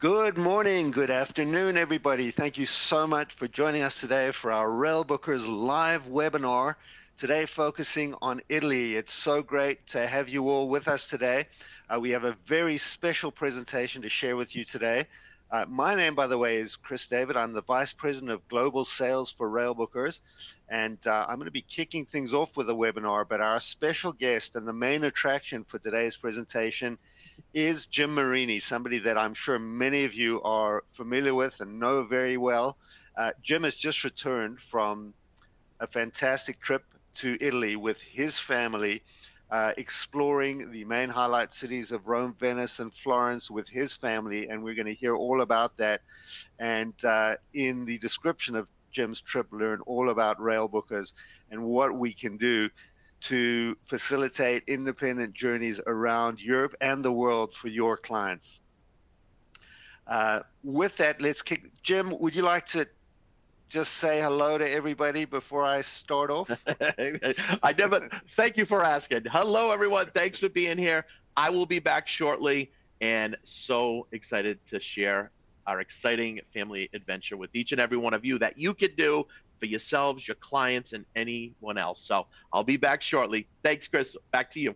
Good morning, good afternoon, everybody. Thank you so much for joining us today for our Railbookers live webinar. Today, focusing on Italy. It's so great to have you all with us today. We have a very special presentation to share with you today. My name, by the way, is Chris David. I'm the Vice President of Global Sales for Railbookers, and I'm going to be kicking things off with a webinar, but our special guest and the main attraction for today's presentation is Jim Marini, somebody that I'm sure many of you are familiar with and know very well. Jim has just returned from a fantastic trip to Italy with his family, exploring the main highlight cities of Rome, Venice, and Florence with his family, and we're going to hear all about that. And in the description of Jim's trip, learn all about Railbookers and what we can do to facilitate independent journeys around Europe and the world for your clients. With that, let's kick. Jim, would you like to just say hello to everybody before I start off? Thank you for asking. Hello, everyone. Thanks for being here. I will be back shortly and so excited to share our exciting family adventure with each and every one of you that you could do for yourselves, your clients, and anyone else. So I'll be back shortly. Thanks, Chris. Back to you.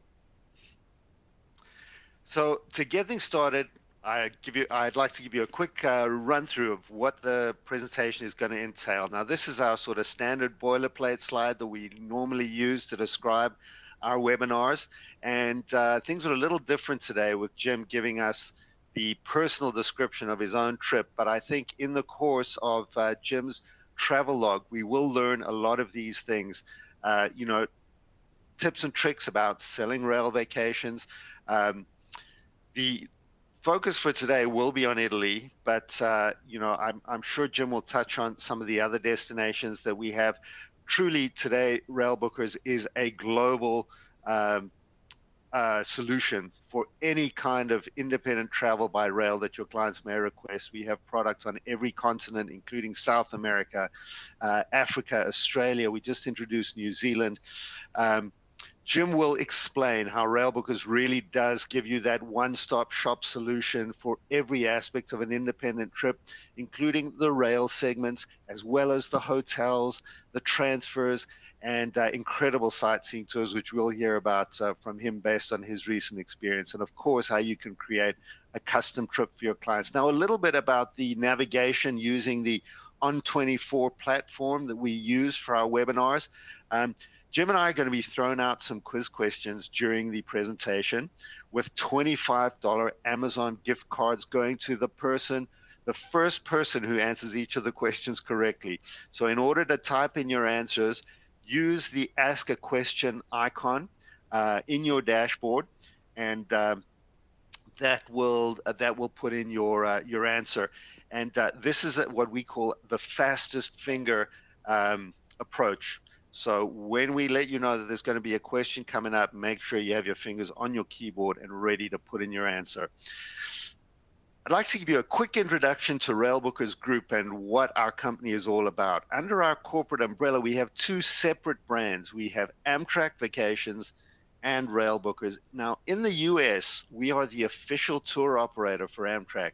So to get things started, I'd like to give you a quick run through of what the presentation is going to entail. Now, this is our sort of standard boilerplate slide that we normally use to describe our webinars, and things are a little different today with Jim giving us the personal description of his own trip. But I think in the course of Jim's travel log, we will learn a lot of these things, tips and tricks about selling rail vacations. The focus for today will be on Italy, but I'm sure Jim will touch on some of the other destinations that we have. Truly, today, Railbookers is a global solution for any kind of independent travel by rail that your clients may request. We have products on every continent, including South America, Africa, Australia. We just introduced New Zealand. Jim will explain how Railbookers really does give you that one-stop shop solution for every aspect of an independent trip, including the rail segments, as well as the hotels, the transfers, and incredible sightseeing tours, which we'll hear about from him based on his recent experience. And of course, how you can create a custom trip for your clients. Now, a little bit about the navigation using the On24 platform that we use for our webinars. Jim and I are going to be throwing out some quiz questions during the presentation with $25 Amazon gift cards going to the first person who answers each of the questions correctly. So in order to type in your answers, use the Ask a Question icon in your dashboard, and that will put in your answer. And this is what we call the fastest finger approach. So when we let you know that there's going to be a question coming up, make sure you have your fingers on your keyboard and ready to put in your answer. I'd like to give you a quick introduction to Railbookers Group and what our company is all about. Under our corporate umbrella, we have two separate brands. We have Amtrak Vacations and Railbookers. Now, in the US, we are the official tour operator for Amtrak.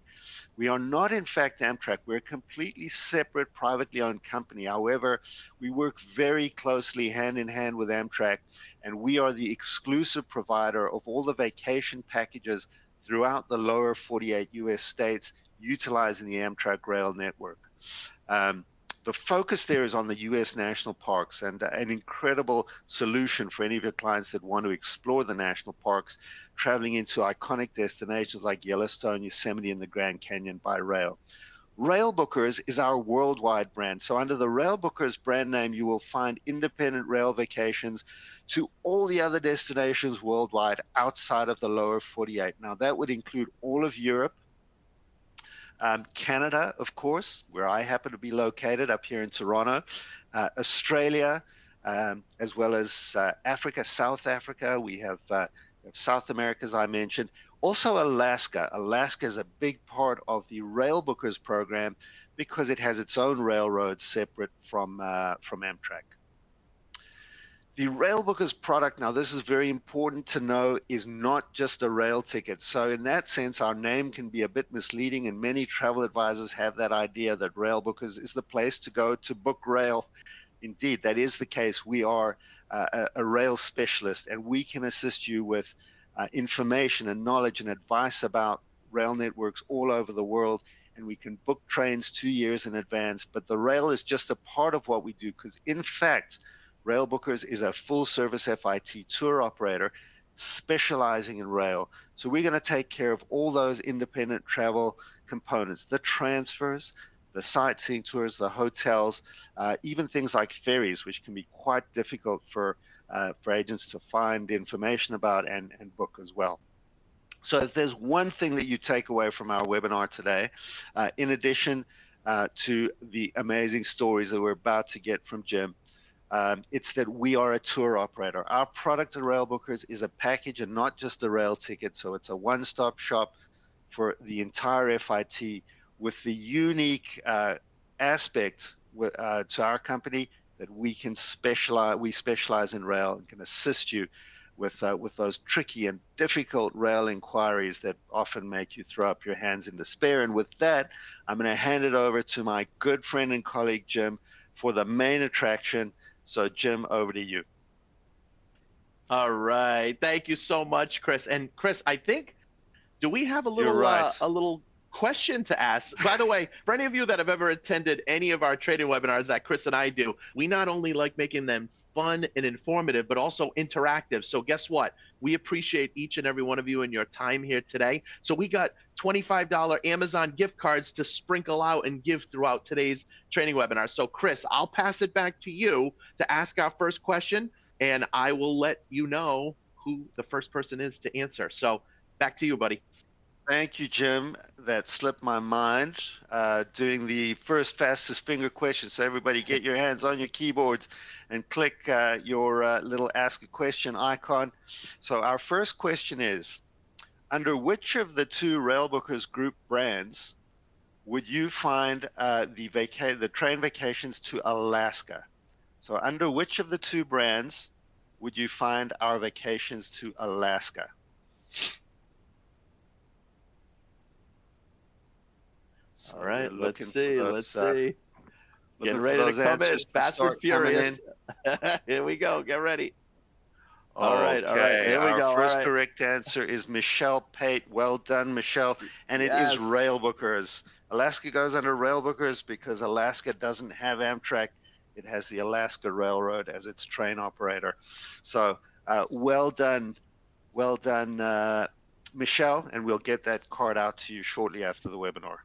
We are not, in fact, Amtrak. We're a completely separate, privately owned company. However, we work very closely hand in hand with Amtrak, and we are the exclusive provider of all the vacation packages throughout the lower 48 US states, utilizing the Amtrak rail network. The focus there is on the US national parks, and an incredible solution for any of your clients that want to explore the national parks, traveling into iconic destinations like Yellowstone, Yosemite, and the Grand Canyon by rail. Railbookers is our worldwide brand. So under the Railbookers brand name, you will find independent rail vacations to all the other destinations worldwide outside of the lower 48. Now, that would include all of Europe, Canada, of course, where I happen to be located up here in Toronto, Australia, as well as Africa, South Africa. We have South America, as I mentioned. Also Alaska. Alaska is a big part of the Railbookers program because it has its own railroad separate from Amtrak. The Railbookers product, now this is very important to know, is not just a rail ticket. So in that sense, our name can be a bit misleading, and many travel advisors have that idea that Railbookers is the place to go to book rail. Indeed, that is the case. We are a rail specialist, and we can assist you with information and knowledge and advice about rail networks all over the world. And we can book trains 2 years in advance. But the rail is just a part of what we do, because in fact, Railbookers is a full service FIT tour operator specializing in rail. So we're going to take care of all those independent travel components, the transfers, the sightseeing tours, the hotels, even things like ferries, which can be quite difficult for agents to find information about and book as well. So if there's one thing that you take away from our webinar today, in addition to the amazing stories that we're about to get from Jim, it's that we are a tour operator. Our product at Railbookers is a package and not just a rail ticket. So it's a one-stop shop for the entire FIT, with the unique aspect to our company that we specialize in rail and can assist you with those tricky and difficult rail inquiries that often make you throw up your hands in despair. And with that, I'm going to hand it over to my good friend and colleague, Jim, for the main attraction. So Jim, over to you. All right. Thank you so much, Chris. And Chris, I think, do we have a You're right. little question to ask? By the way, for any of you that have ever attended any of our trading webinars that Chris and I do, we not only like making them fun and informative, but also interactive. So guess what? We appreciate each and every one of you and your time here today. So we got $25 Amazon gift cards to sprinkle out and give throughout today's training webinar. So Chris, I'll pass it back to you to ask our first question, and I will let you know who the first person is to answer. So back to you, buddy. Thank you, Jim. That slipped my mind, doing the first fastest finger question. So everybody get your hands on your keyboards and click your little ask a question icon. So our first question is, under which of the two Railbookers group brands would you find the train vacations to Alaska? So under which of the two brands would you find our vacations to Alaska? So all right, let's see. Getting ready to come in, fast and furious. Here we go. Get ready. All right. Here we go. Our first correct answer is Michelle Pate. Well done, Michelle. And it is Railbookers. Alaska goes under Railbookers because Alaska doesn't have Amtrak. It has the Alaska Railroad as its train operator. So well done, Michelle. And we'll get that card out to you shortly after the webinar.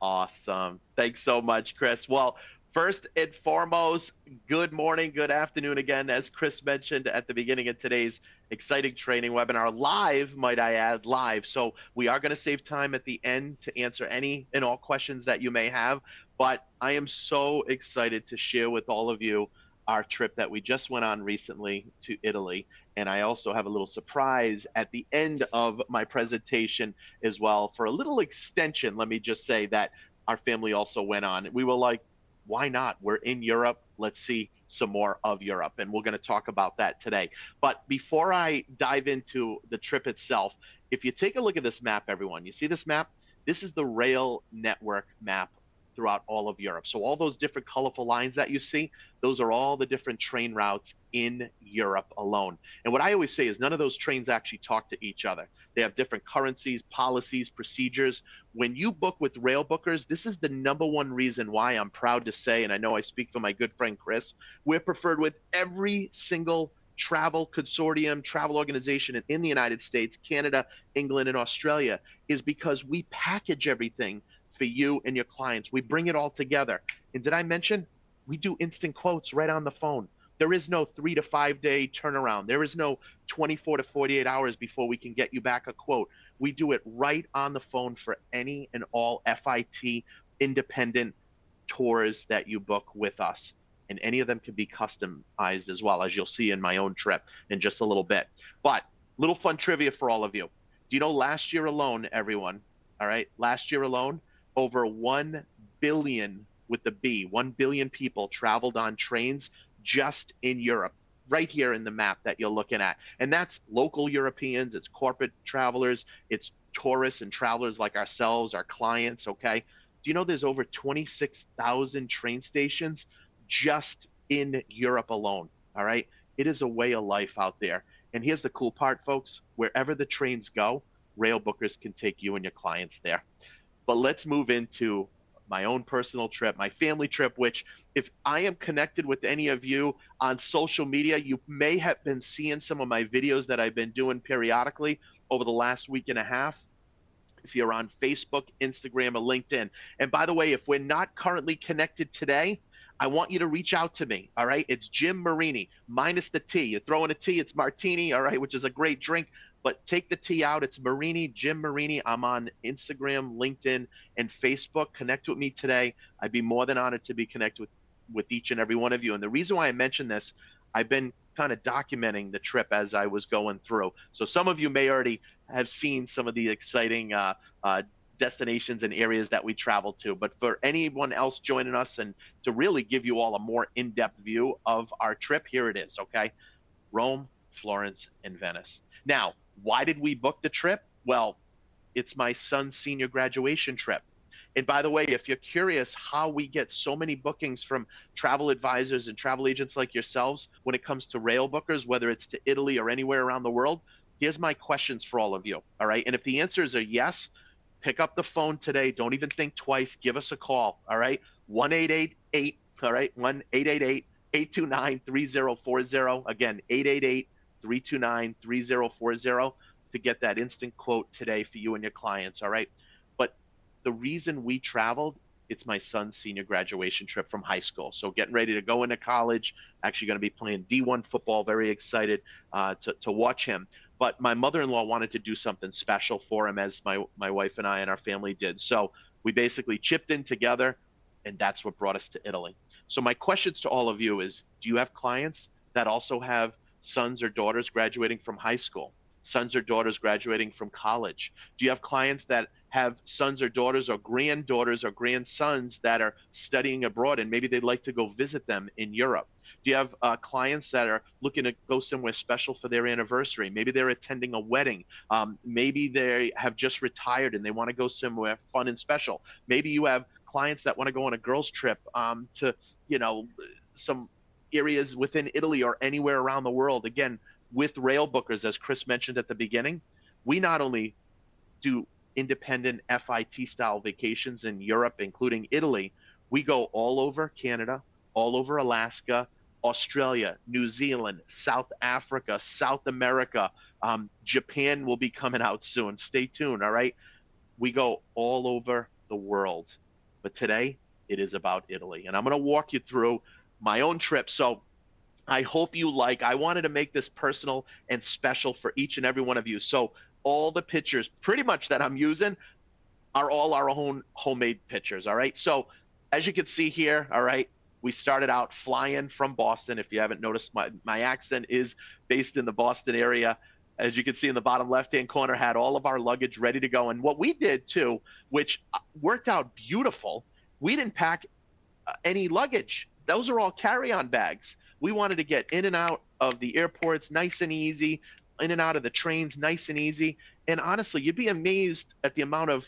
Awesome. Thanks so much, Chris. Well, first and foremost, good morning, good afternoon again, as Chris mentioned at the beginning of today's exciting training webinar, live, might I add, live. So we are going to save time at the end to answer any and all questions that you may have. But I am so excited to share with all of you our trip that we just went on recently to Italy. And I also have a little surprise at the end of my presentation as well for a little extension. Let me just say that our family also went on. We were like, why not? We're in Europe. Let's see some more of Europe. And we're going to talk about that today. But before I dive into the trip itself, if you take a look at this map, everyone, you see this map? This is the rail network map throughout all of Europe. So all those different colorful lines that you see, those are all the different train routes in Europe alone. And what I always say is none of those trains actually talk to each other. They have different currencies, policies, procedures. When you book with Railbookers, this is the #1 reason why I'm proud to say, and I know I speak for my good friend Chris, we're preferred with every single travel consortium, travel organization in the United States, Canada, England, and Australia, is because we package everything for you and your clients. We bring it all together. And did I mention we do instant quotes right on the phone? There is no 3 to 5 day turnaround. There is no 24 to 48 hours before we can get you back a quote. We do it right on the phone for any and all FIT independent tours that you book with us. And any of them can be customized as well, as you'll see in my own trip in just a little bit. But little fun trivia for all of you. Do you know last year alone, everyone, all right, last year alone, over 1 billion, with the B, 1 billion people traveled on trains just in Europe. right here in the map that you're looking at. And that's local Europeans, it's corporate travelers, it's tourists and travelers like ourselves, our clients, okay? Do you know there's over 26,000 train stations just in Europe alone, all right? It is a way of life out there. And here's the cool part, folks. Wherever the trains go, Railbookers can take you and your clients there. But let's move into my own personal trip, my family trip, which if I am connected with any of you on social media, you may have been seeing some of my videos that I've been doing periodically over the last week and a half. If you're on Facebook, Instagram, or LinkedIn. And by the way, if we're not currently connected today, I want you to reach out to me. All right. It's Jim Marini minus the T. You throw in a T, it's Martini. All right. Which is a great drink, but take the T out. It's Marini, Jim Marini. I'm on Instagram, LinkedIn, and Facebook. Connect with me today. I'd be more than honored to be connected with each and every one of you. And the reason why I mention this, I've been kind of documenting the trip as I was going through. So some of you may already have seen some of the exciting destinations and areas that we traveled to. But for anyone else joining us and to really give you all a more in-depth view of our trip, here it is, okay? Rome, Florence, and Venice. Now, why did we book the trip? Well, it's my son's senior graduation trip. And by the way, if you're curious how we get so many bookings from travel advisors and travel agents like yourselves when it comes to Railbookers, whether it's to Italy or anywhere around the world, here's my questions for all of you, all right? And if the answers are yes, pick up the phone today. Don't even think twice. Give us a call, all right? 1-888, all right? 1-888-829-3040. Again, 888-329-3040 to get that instant quote today for you and your clients, all right? But the reason we traveled, it's my son's senior graduation trip from high school. So getting ready to go into college, actually going to be playing D1 football, very excited to watch him. But my mother-in-law wanted to do something special for him, as my wife and I and our family did. So we basically chipped in together, and that's what brought us to Italy. So my questions to all of you is, do you have clients that also have sons or daughters graduating from high school, sons or daughters graduating from college? Do you have clients that have sons or daughters or granddaughters or grandsons that are studying abroad and maybe they'd like to go visit them in Europe? Do you have clients that are looking to go somewhere special for their anniversary? Maybe they're attending a wedding. Maybe they have just retired and they want to go somewhere fun and special. Maybe you have clients that want to go on a girls' trip to, you know, some areas within Italy or anywhere around the world. Again, with Railbookers, as Chris mentioned at the beginning, we not only do independent FIT style vacations in Europe, including Italy, we go all over Canada, all over Alaska, Australia, New Zealand, South Africa, South America. Japan will be coming out soon. Stay tuned, all right? We go all over the world. But today, it is about Italy. And I'm going to walk you through my own trip. So I hope you I wanted to make this personal and special for each and every one of you. So all the pictures pretty much that I'm using are all our own homemade pictures, all right? So as you can see here, all right, we started out flying from Boston. If you haven't noticed, my accent is based in the Boston area. As you can see in the bottom left-hand corner, had all of our luggage ready to go. And what we did too, which worked out beautiful, we didn't pack any luggage. Those are all carry-on bags. We wanted to get in and out of the airports nice and easy, in and out of the trains nice and easy. And honestly, you'd be amazed at the amount of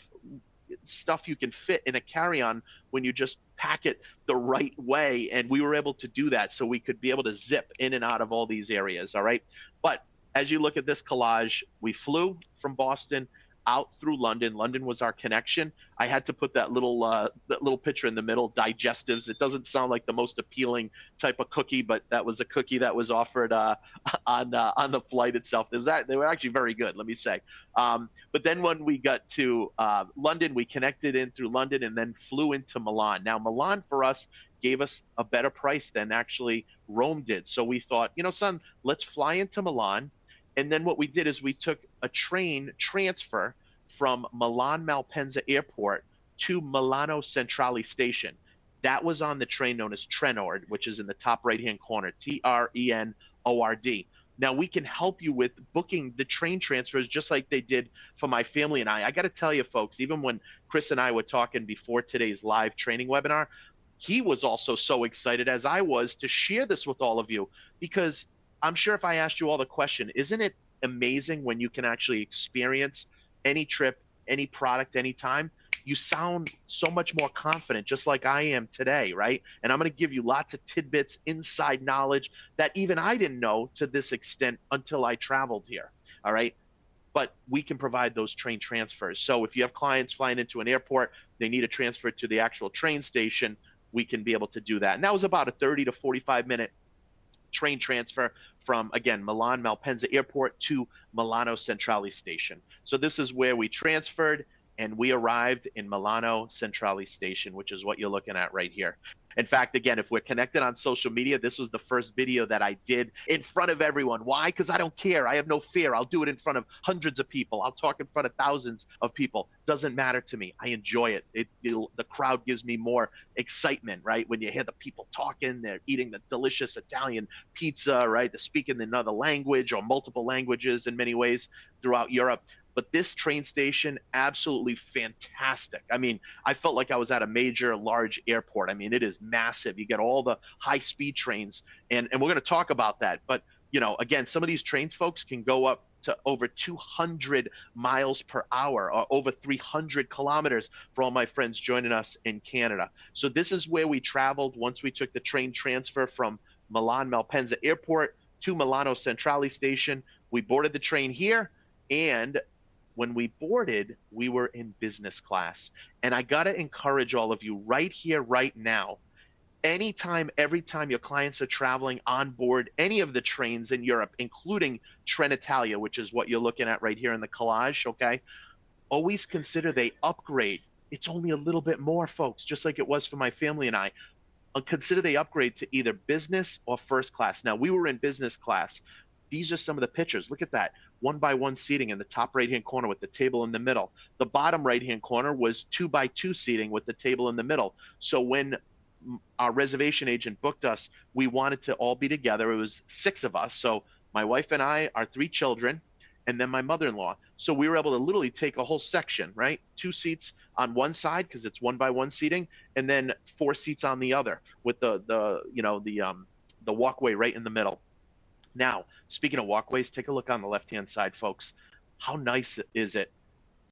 stuff you can fit in a carry-on when you just pack it the right way. And we were able to do that, so we could be able to zip in and out of all these areas, all right? But as you look at this collage, we flew from Boston out through London. London was our connection. I had to put that little picture in the middle, digestives. It doesn't sound like the most appealing type of cookie, but that was a cookie that was offered on the flight itself. They were actually very good, let me say. But then when we got to London, we connected in through London and then flew into Milan. Now, Milan for us gave us a better price than actually Rome did. So we thought, you know, son, let's fly into Milan. And then what we did is we took a train transfer from Milan Malpensa Airport to Milano Centrale Station. That was on the train known as Trenord, which is in the top right-hand corner, Trenord. Now, we can help you with booking the train transfers just like they did for my family and I. I got to tell you, folks, even when Chris and I were talking before today's live training webinar, he was also so excited as I was to share this with all of you, because I'm sure if I asked you all the question, isn't it amazing when you can actually experience any trip, any product, anytime? You sound so much more confident, just like I am today, right? And I'm going to give you lots of tidbits, inside knowledge that even I didn't know to this extent until I traveled here. All right. But we can provide those train transfers. So if you have clients flying into an airport, they need a transfer to the actual train station, we can be able to do that. And that was about a 30 to 45-minute train transfer from, again, Milan Malpensa Airport to Milano Centrale Station. So this is where we transferred, and we arrived in Milano Centrale Station, which is what you're looking at right here. In fact, again, if we're connected on social media, this was the first video that I did in front of everyone. Why? Because I don't care. I have no fear. I'll do it in front of hundreds of people. I'll talk in front of thousands of people. Doesn't matter to me. I enjoy it. The crowd gives me more excitement, right? When you hear the people talking, they're eating the delicious Italian pizza, right? They're speaking another language or multiple languages in many ways throughout Europe. But this train station, absolutely fantastic. I mean, I felt like I was at a major, large airport. I mean, it is massive. You get all the high-speed trains, and we're going to talk about that. But, you know, again, some of these trains, folks, can go up to over 200 miles per hour or over 300 kilometers for all my friends joining us in Canada. So this is where we traveled once we took the train transfer from Milan Malpensa Airport to Milano Centrale Station. We boarded the train here, and when we boarded, we were in business class. And I got to encourage all of you right here, right now, anytime, every time your clients are traveling on board any of the trains in Europe, including Trenitalia, which is what you're looking at right here in the collage, okay? Always consider they upgrade. It's only a little bit more, folks, just like it was for my family and I. Consider they upgrade to either business or first class. Now, we were in business class. These are some of the pictures. Look at that. 1-by-1 seating in the top right-hand corner with the table in the middle. The bottom right-hand corner was 2-by-2 seating with the table in the middle. So when our reservation agent booked us, we wanted to all be together. It was 6 of us. So my wife and I, our 3 children, and then my mother-in-law. So we were able to literally take a whole section, right? 2 seats on one side because it's 1-by-1 seating, and then 4 seats on the other with the walkway right in the middle. Now, speaking of walkways, take a look on the left-hand side, folks. How nice is it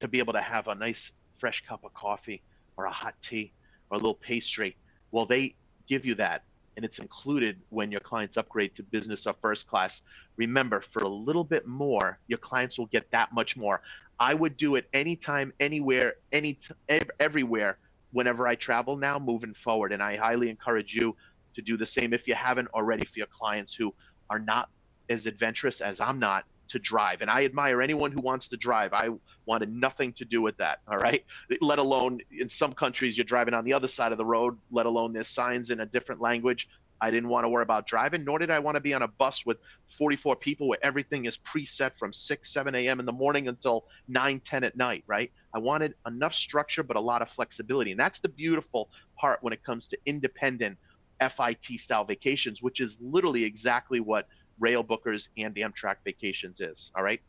to be able to have a nice fresh cup of coffee or a hot tea or a little pastry? Well, they give you that, and it's included when your clients upgrade to business or first class. Remember, for a little bit more, your clients will get that much more. I would do it anytime, anywhere, everywhere, whenever I travel now moving forward, and I highly encourage you to do the same if you haven't already for your clients who are not as adventurous as I'm not to drive. And I admire anyone who wants to drive. I wanted nothing to do with that, all right? Let alone in some countries you're driving on the other side of the road, let alone there's signs in a different language. I didn't want to worry about driving, nor did I want to be on a bus with 44 people where everything is preset from 6, 7 a.m. in the morning until 9, 10 at night, right? I wanted enough structure, but a lot of flexibility. And that's the beautiful part when it comes to independent FIT style vacations, which is literally exactly what Railbookers and Amtrak Vacations is, all right?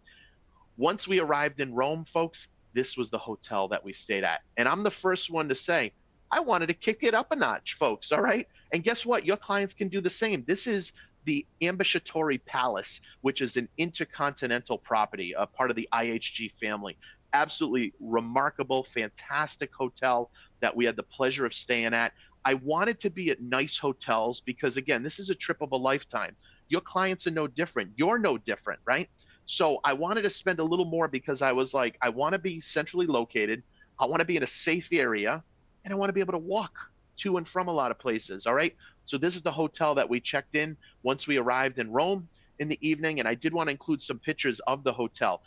Once we arrived in Rome, folks, this was the hotel that we stayed at. And I'm the first one to say, I wanted to kick it up a notch, folks, all right? And guess what? Your clients can do the same. This is the Ambasciatori Palace, which is an intercontinental property, a part of the IHG family. Absolutely remarkable, fantastic hotel that we had the pleasure of staying at. I wanted to be at nice hotels because, again, this is a trip of a lifetime. Your clients are no different. You're no different, right? So I wanted to spend a little more because I was like, I want to be centrally located. I want to be in a safe area, and I want to be able to walk to and from a lot of places, all right? So this is the hotel that we checked in once we arrived in Rome in the evening, and I did want to include some pictures of the hotel.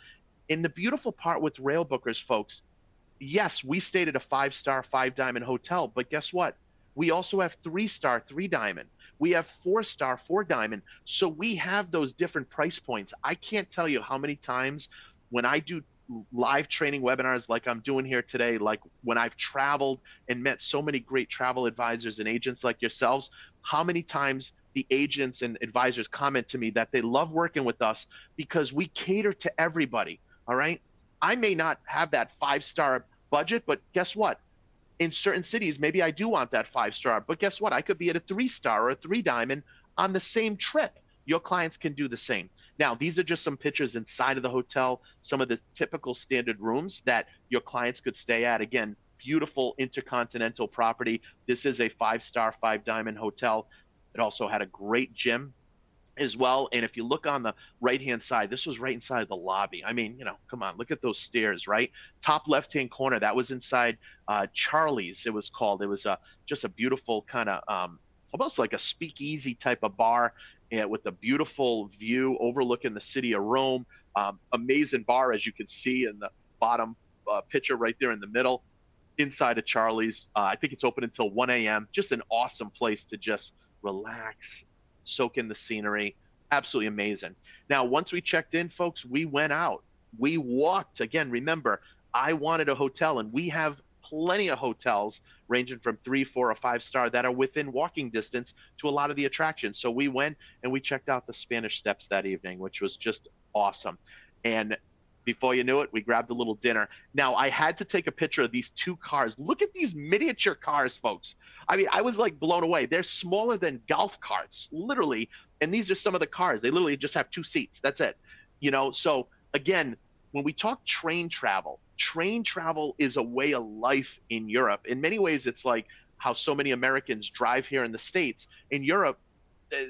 And the beautiful part with Railbookers, folks, yes, we stayed at a 5-star, 5-diamond hotel, but guess what? We also have 3-star, 3-diamond. We have 4-star, 4-diamond. So we have those different price points. I can't tell you how many times when I do live training webinars like I'm doing here today, like when I've traveled and met so many great travel advisors and agents like yourselves, how many times the agents and advisors comment to me that they love working with us because we cater to everybody, all right? I may not have that 5-star budget, but guess what? In certain cities, maybe I do want that 5-star, but guess what? I could be at a 3-star or a 3-diamond on the same trip. your clients can do the same. Now, these are just some pictures inside of the hotel, some of the typical standard rooms that your clients could stay at. Again, beautiful intercontinental property. This is a 5-star, 5-diamond hotel. It also had a great gym as well. And if you look on the right-hand side, this was right inside the lobby. I mean, come on, look at those stairs, right? Top left-hand corner, that was inside Charlie's, it was called. It was just a beautiful kind of almost like a speakeasy type of bar, with a beautiful view overlooking the city of Rome. Amazing bar, as you can see in the bottom picture right there in the middle, inside of Charlie's. I think it's open until 1 a.m. Just an awesome place to just relax, soak in the scenery. Absolutely amazing. Now, once we checked in, folks, we went out. We walked. Again, remember, I wanted a hotel, and we have plenty of hotels ranging from 3, 4, or 5-star that are within walking distance to a lot of the attractions. So we went and we checked out the Spanish Steps that evening, which was just awesome. And before you knew it, we grabbed a little dinner. Now, I had to take a picture of these 2 cars. Look at these miniature cars, folks. I mean, I was like blown away. They're smaller than golf carts, literally. And these are some of the cars. They literally just have 2 seats. That's it. So again, when we talk train travel is a way of life in Europe. In many ways, it's like how so many Americans drive here in the States. In Europe,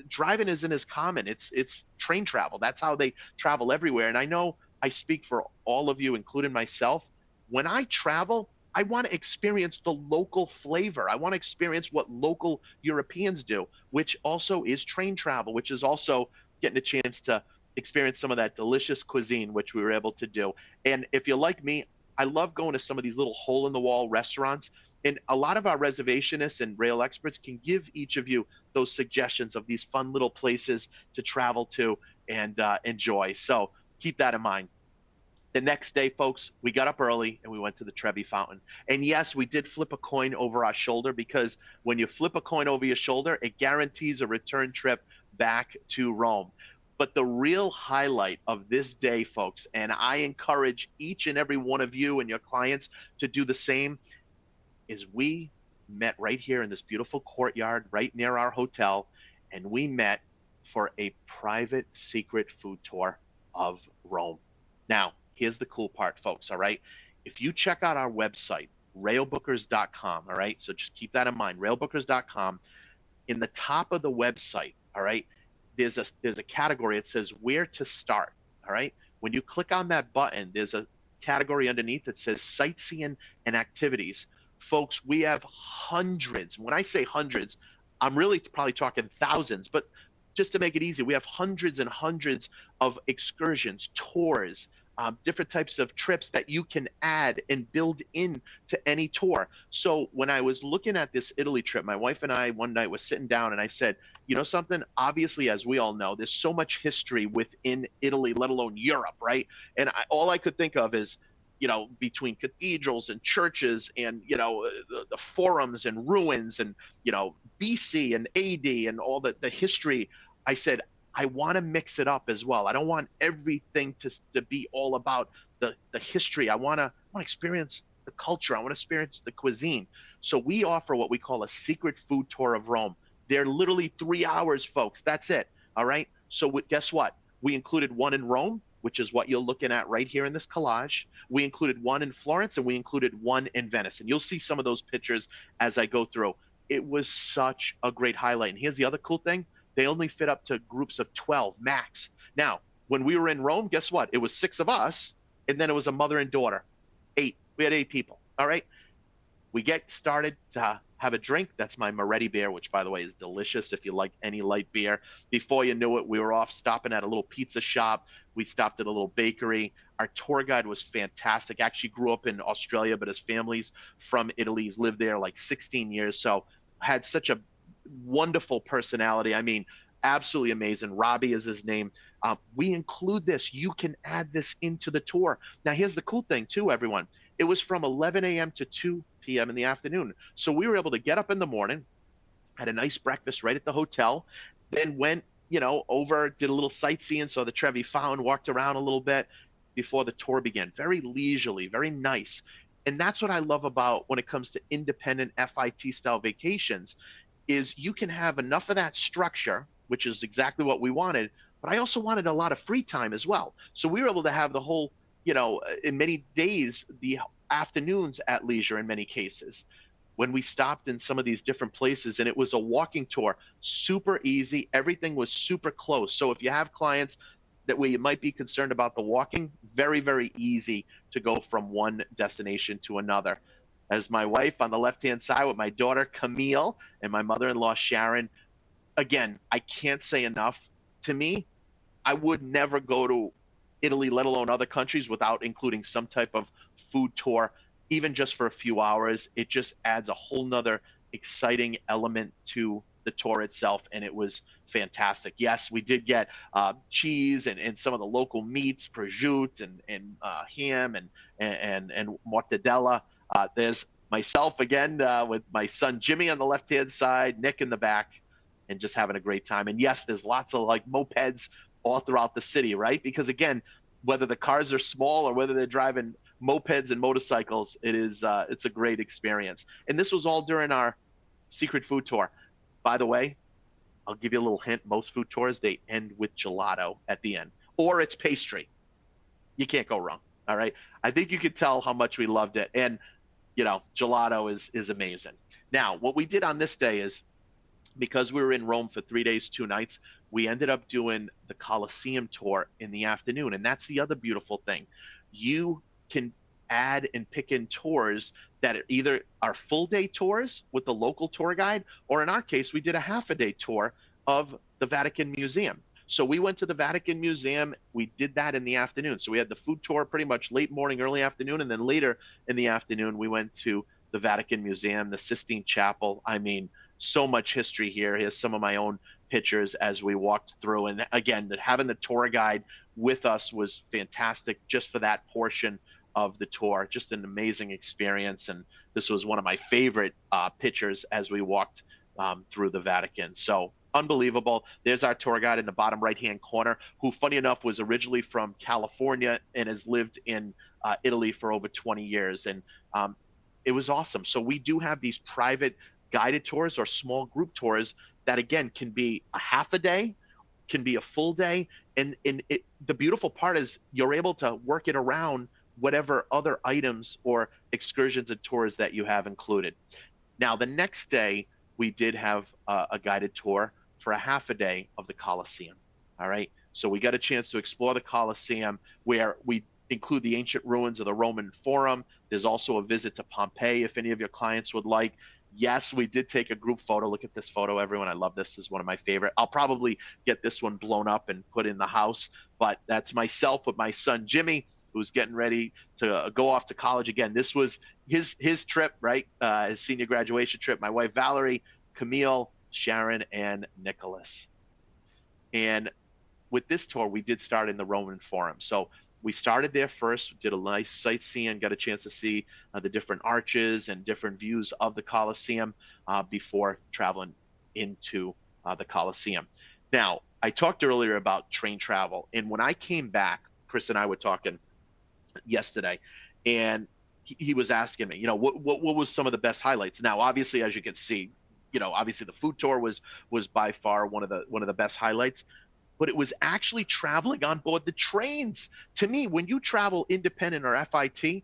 driving isn't as common. It's train travel. That's how they travel everywhere. And I know I speak for all of you, including myself. When I travel, I want to experience the local flavor. I want to experience what local Europeans do, which also is train travel, which is also getting a chance to experience some of that delicious cuisine, which we were able to do. And if you're like me, I love going to some of these little hole-in-the-wall restaurants. And a lot of our reservationists and rail experts can give each of you those suggestions of these fun little places to travel to and enjoy. So keep that in mind. The next day, folks, we got up early and we went to the Trevi Fountain. And yes, we did flip a coin over our shoulder, because when you flip a coin over your shoulder, it guarantees a return trip back to Rome. But the real highlight of this day, folks, and I encourage each and every one of you and your clients to do the same, is we met right here in this beautiful courtyard right near our hotel, and we met for a private secret food tour of Rome. Now, here's the cool part, folks, all right? If you check out our website, railbookers.com, all right? So just keep that in mind, railbookers.com. In the top of the website, all right, there's a category. It says where to start, all right? When you click on that button, there's a category underneath that says sightseeing and activities. Folks, we have hundreds. When I say hundreds, I'm really probably talking thousands, but just to make it easy, we have hundreds and hundreds of excursions, tours, different types of trips that you can add and build in to any tour. So when I was looking at this Italy trip, my wife and I one night was sitting down and I said, you know something, obviously, as we all know, there's so much history within Italy, let alone Europe, right? And all I could think of is, between cathedrals and churches and, the forums and ruins and, BC and AD and all the history. I said, I want to mix it up as well. I don't want everything to be all about the history. I want to experience the culture. I want to experience the cuisine. So we offer what we call a secret food tour of Rome. They're literally 3 hours, folks. That's it. All right. So guess what? We included one in Rome, which is what you're looking at right here in this collage. We included one in Florence, and we included one in Venice. And you'll see some of those pictures as I go through. It was such a great highlight. And here's the other cool thing. They only fit up to groups of 12 max. Now, when we were in Rome, guess what? It was 6 of us, and then it was a mother and daughter. 8. We had 8 people. All right. We get started to have a drink. That's my Moretti beer, which, by the way, is delicious if you like any light beer. Before you knew it, we were off stopping at a little pizza shop. We stopped at a little bakery. Our tour guide was fantastic. Actually grew up in Australia, but his family's from Italy. He's lived there like 16 years. So had such a wonderful personality. I mean, absolutely amazing. Robbie is his name. We include this. You can add this into the tour. Now, here's the cool thing too, everyone. It was from 11 a.m. to 2 p.m. in the afternoon. So we were able to get up in the morning, had a nice breakfast right at the hotel, then went, over, did a little sightseeing, saw the Trevi Fountain, walked around a little bit before the tour began. Very leisurely, very nice. And that's what I love about when it comes to independent FIT style vacations, is you can have enough of that structure, which is exactly what we wanted, but I also wanted a lot of free time as well. So we were able to have the whole, in many days, the afternoons at leisure in many cases when we stopped in some of these different places, and it was a walking tour, super easy. Everything was super close. So if you have clients that where you might be concerned about the walking, very, very easy to go from one destination to another. As my wife on the left-hand side with my daughter Camille and my mother-in-law Sharon, again, I can't say enough. To me, I would never go to Italy, let alone other countries, without including some type of food tour, even just for a few hours. It just adds a whole nother exciting element to the tour itself, and it was fantastic. Yes, we did get cheese and some of the local meats, prosciutto and ham and mortadella. There's myself again with my son Jimmy on the left-hand side, Nick in the back, and just having a great time. And yes, there's lots of like mopeds all throughout the city, right? Because again, whether the cars are small or whether they're driving mopeds and motorcycles, it's a great experience. And this was all during our secret food tour. By the way, I'll give you a little hint. Most food tours, they end with gelato at the end, or it's pastry. You can't go wrong. All right. I think you could tell how much we loved it. And, gelato is amazing. Now, what we did on this day is, because we were in Rome for 3 days, 2 nights, we ended up doing the Colosseum tour in the afternoon. And that's the other beautiful thing. You can add and pick in tours that are either are full day tours with the local tour guide, or in our case, we did a half a day tour of the Vatican Museum. So we went to the Vatican Museum. We did that in the afternoon. So we had the food tour pretty much late morning, early afternoon. And then later in the afternoon, we went to the Vatican Museum, the Sistine Chapel. I mean, so much history here. Here's some of my own pictures as we walked through. And again, having the tour guide with us was fantastic just for that portion of the tour. Just an amazing experience. And this was one of my favorite pictures as we walked through the Vatican. So unbelievable. There's our tour guide in the bottom right-hand corner, who, funny enough, was originally from California and has lived in Italy for over 20 years. And it was awesome. So we do have these private guided tours or small group tours that, again, can be a half a day, can be a full day. And the beautiful part is you're able to work it around whatever other items or excursions and tours that you have included. Now, the next day, we did have a guided tour for a half a day of the Colosseum. All right. So we got a chance to explore the Colosseum, where we include the ancient ruins of the Roman Forum. There's also a visit to Pompeii if any of your clients would like. Yes, we did take a group photo. Look at this photo, everyone. I love this. This is one of my favorite. I'll probably get this one blown up and put in the house, but that's myself with my son, Jimmy, who's getting ready to go off to college again. This was his trip, right? His senior graduation trip. My wife, Valerie, Camille, Sharon, and Nicholas. And with this tour, we did start in the Roman Forum. So we started there first, did a nice sightseeing, got a chance to see the different arches and different views of the Colosseum before traveling into the Colosseum. Now, I talked earlier about train travel. And when I came back, Chris and I were talking yesterday, and he was asking me, what was some of the best highlights? Now, obviously, as you can see, obviously the food tour was by far one of the best highlights. But it was actually traveling on board the trains. To me, when you travel independent or FIT,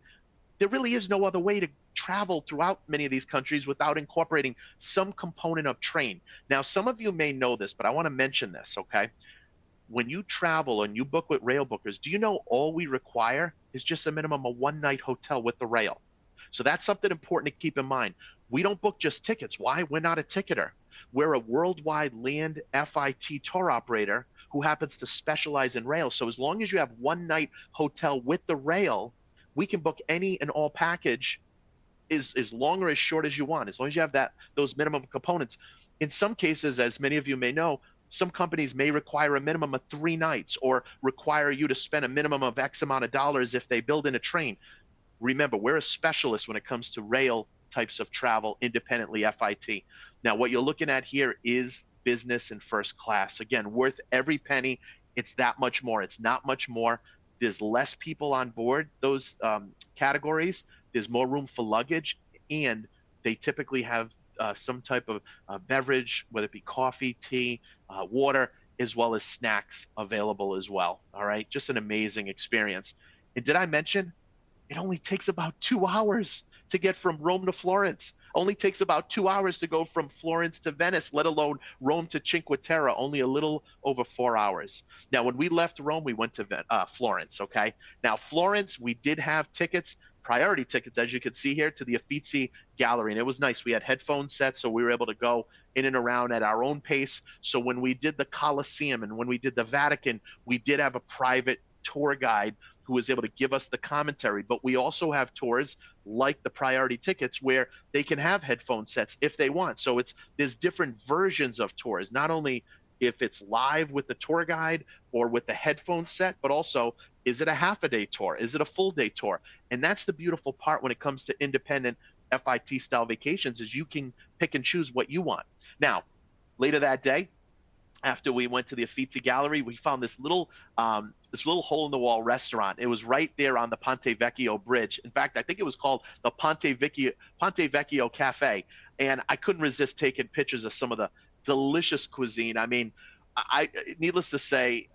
there really is no other way to travel throughout many of these countries without incorporating some component of train. Now, some of you may know this, but I want to mention this, okay? When you travel and you book with Railbookers, do you know all we require is just a minimum of 1-night hotel with the rail? So that's something important to keep in mind. We don't book just tickets. Why? We're not a ticketer. We're a worldwide land FIT tour operator who happens to specialize in rail. So as long as you have 1-night hotel with the rail, we can book any and all package as long or as short as you want, as long as you have those minimum components. In some cases, as many of you may know, some companies may require a minimum of 3 nights or require you to spend a minimum of X amount of dollars if they build in a train. Remember, we're a specialist when it comes to rail types of travel, independently FIT. Now, what you're looking at here is business and first class. Again, worth every penny. It's that much more. It's not much more. There's less people on board those categories. There's more room for luggage, and they typically have some type of beverage, whether it be coffee, tea, water, as well as snacks available as well. All right, just an amazing experience. And did I mention it only takes about 2 hours to get from Rome to Florence? Only takes about 2 hours to go from Florence to Venice, let alone Rome to Cinque Terre, only a little over 4 hours. Now, when we left Rome, we went to Florence, okay? Now, Florence, we did have tickets, priority tickets, as you can see here, to the Uffizi Gallery. And it was nice. We had headphone sets, so we were able to go in and around at our own pace. So when we did the Colosseum and when we did the Vatican, we did have a private tour guide who was able to give us the commentary. But we also have tours like the priority tickets where they can have headphone sets if they want. So there's different versions of tours, not only if it's live with the tour guide or with the headphone set, but also, is it a half a day tour? Is it a full day tour? And that's the beautiful part when it comes to independent FIT style vacations, is you can pick and choose what you want. Now, later that day, after we went to the Uffizi Gallery, we found this little hole in the wall restaurant. It was right there on the Ponte Vecchio Bridge. In fact, I think it was called the Ponte Vecchio Cafe. And I couldn't resist taking pictures of some of the delicious cuisine. I mean, needless to say,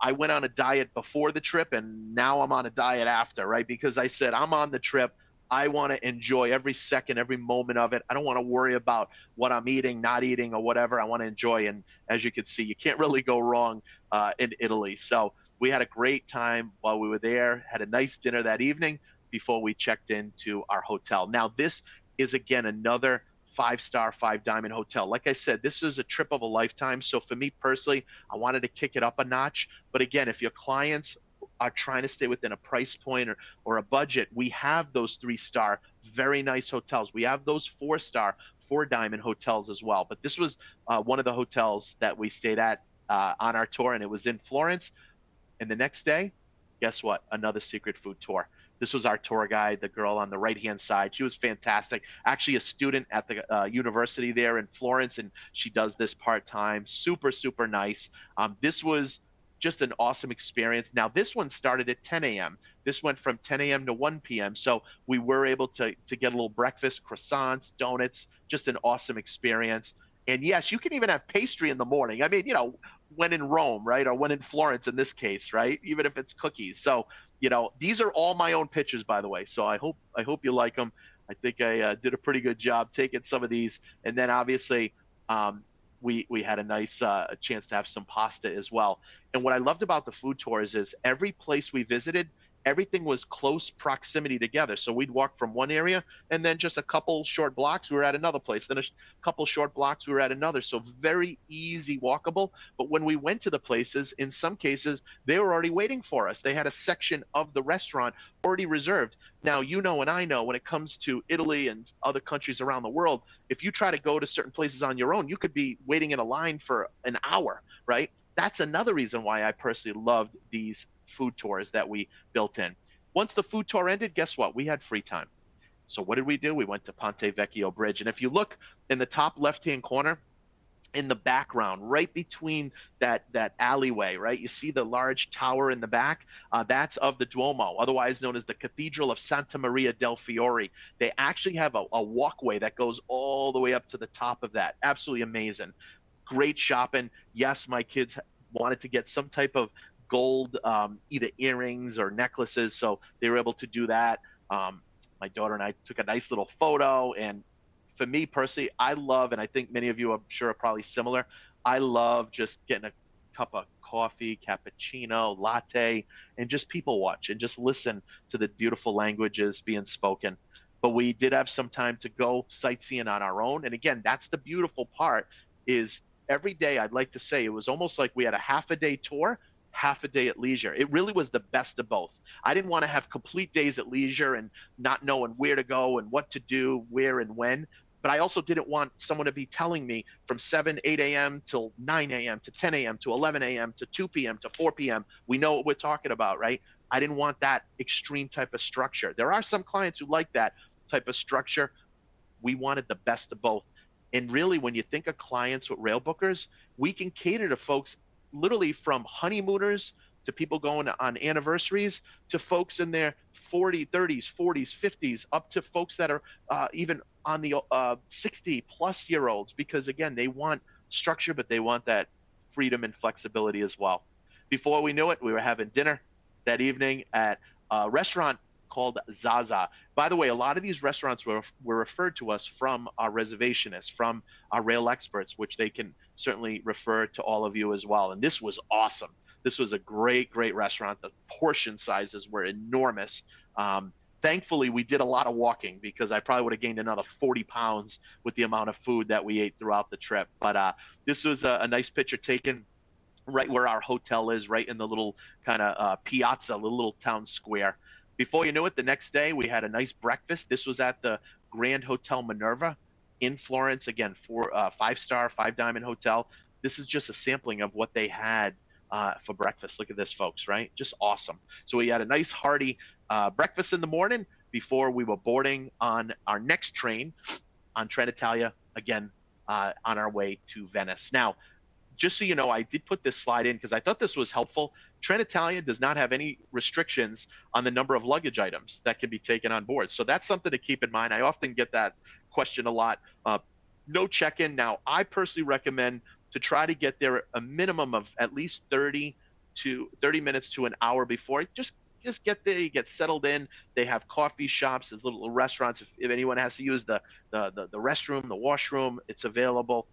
I went on a diet before the trip, and now I'm on a diet after, right? Because I said, I'm on the trip. I want to enjoy every second, every moment of it. I don't want to worry about what I'm eating, not eating, or whatever. I want to enjoy. And as you can see, you can't really go wrong in Italy. So we had a great time while we were there, had a nice dinner that evening before we checked into our hotel. Now, this is, again, another 5-star, 5-diamond hotel. Like I said, this is a trip of a lifetime. So for me personally, I wanted to kick it up a notch. But again, if your clients are trying to stay within a price point or a budget, we have those 3-star, very nice hotels. We have those 4-star, 4-diamond hotels as well. But this was one of the hotels that we stayed at on our tour, and it was in Florence. And the next day, guess what? Another secret food tour. This was our tour guide, the girl on the right-hand side. She was fantastic. Actually, a student at the university there in Florence, and she does this part-time. Super, super nice. This was just an awesome experience. Now, this one started at 10 a.m. This went from 10 a.m. to 1 p.m. So we were able to get a little breakfast, croissants, donuts, just an awesome experience. And yes, you can even have pastry in the morning. I mean, when in Rome, right? Or when in Florence in this case, right? Even if it's cookies. So, these are all my own pictures, by the way. So I hope you like them. I think I did a pretty good job taking some of these. And then obviously, we had a nice chance to have some pasta as well. And what I loved about the food tours is every place we visited, everything was close proximity together. So we'd walk from one area, and then just a couple short blocks, we were at another place. Then a couple short blocks, we were at another. So very easy walkable. But when we went to the places, in some cases, they were already waiting for us. They had a section of the restaurant already reserved. Now, and I know when it comes to Italy and other countries around the world, if you try to go to certain places on your own, you could be waiting in a line for an hour, right? That's another reason why I personally loved these food tours that we built in. Once the food tour ended, guess what? We had free time. So what did we do? We went to Ponte Vecchio Bridge. And if you look in the top left-hand corner, in the background, right between that alleyway, right? You see the large tower in the back? That's of the Duomo, otherwise known as the Cathedral of Santa Maria del Fiore. They actually have a walkway that goes all the way up to the top of that. Absolutely amazing. Great shopping. Yes, my kids wanted to get some type of gold, either earrings or necklaces, so they were able to do that. My daughter and I took a nice little photo, and for me personally, I love, and I think many of you I'm sure are probably similar, I love just getting a cup of coffee, cappuccino, latte, and just people watch and just listen to the beautiful languages being spoken. But we did have some time to go sightseeing on our own. And again, that's the beautiful part, is every day, I'd like to say, it was almost like we had a half a day tour, half a day at leisure. It really was the best of both. I didn't want to have complete days at leisure and not knowing where to go and what to do, where and when. But I also didn't want someone to be telling me from 8 a.m. till 9 a.m. to 10 a.m. to 11 a.m. to 2 p.m. to 4 p.m. We know what we're talking about, right? I didn't want that extreme type of structure. There are some clients who like that type of structure. We wanted the best of both. And really, when you think of clients with Railbookers, we can cater to folks literally from honeymooners to people going on anniversaries to folks in their 30s, 40s, 50s, up to folks that are even on the 60 plus year olds, because again, they want structure, but they want that freedom and flexibility as well. Before we knew it, we were having dinner that evening at a restaurant called Zaza. By the way, a lot of these restaurants were referred to us from our reservationists, from our rail experts, which they can certainly refer to all of you as well. And this was awesome. This was a great, great restaurant. The portion sizes were enormous. Thankfully, we did a lot of walking, because I probably would have gained another 40 pounds with the amount of food that we ate throughout the trip. But this was a nice picture taken right where our hotel is, right in the little kind of piazza, the little town square. Before you knew it, the next day we had a nice breakfast. This was at the Grand Hotel Minerva in Florence. Again, five-star, five-diamond hotel. This is just a sampling of what they had for breakfast. Look at this, folks, right? Just awesome. So we had a nice hearty breakfast in the morning before we were boarding on our next train on Trenitalia, again, on our way to Venice. Now, just so you know, I did put this slide in because I thought this was helpful. Trenitalia does not have any restrictions on the number of luggage items that can be taken on board. So that's something to keep in mind. I often get that question a lot. No check-in. Now, I personally recommend to try to get there a minimum of at least 30 minutes to an hour before. Just get there, you get settled in. They have coffee shops, there's little restaurants. If anyone has to use the restroom, the washroom, it's available.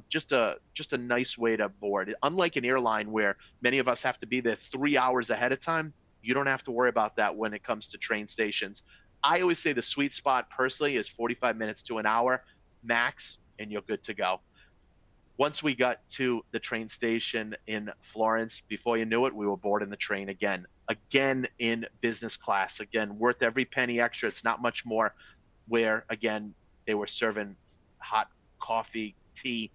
Just a nice way to board. Unlike an airline where many of us have to be there 3 hours ahead of time, you don't have to worry about that when it comes to train stations. I always say the sweet spot personally is 45 minutes to an hour max, and you're good to go. Once we got to the train station in Florence, before you knew it, we were boarding the train again in business class. Again, worth every penny extra. It's not much more, where again, they were serving hot coffee, tea,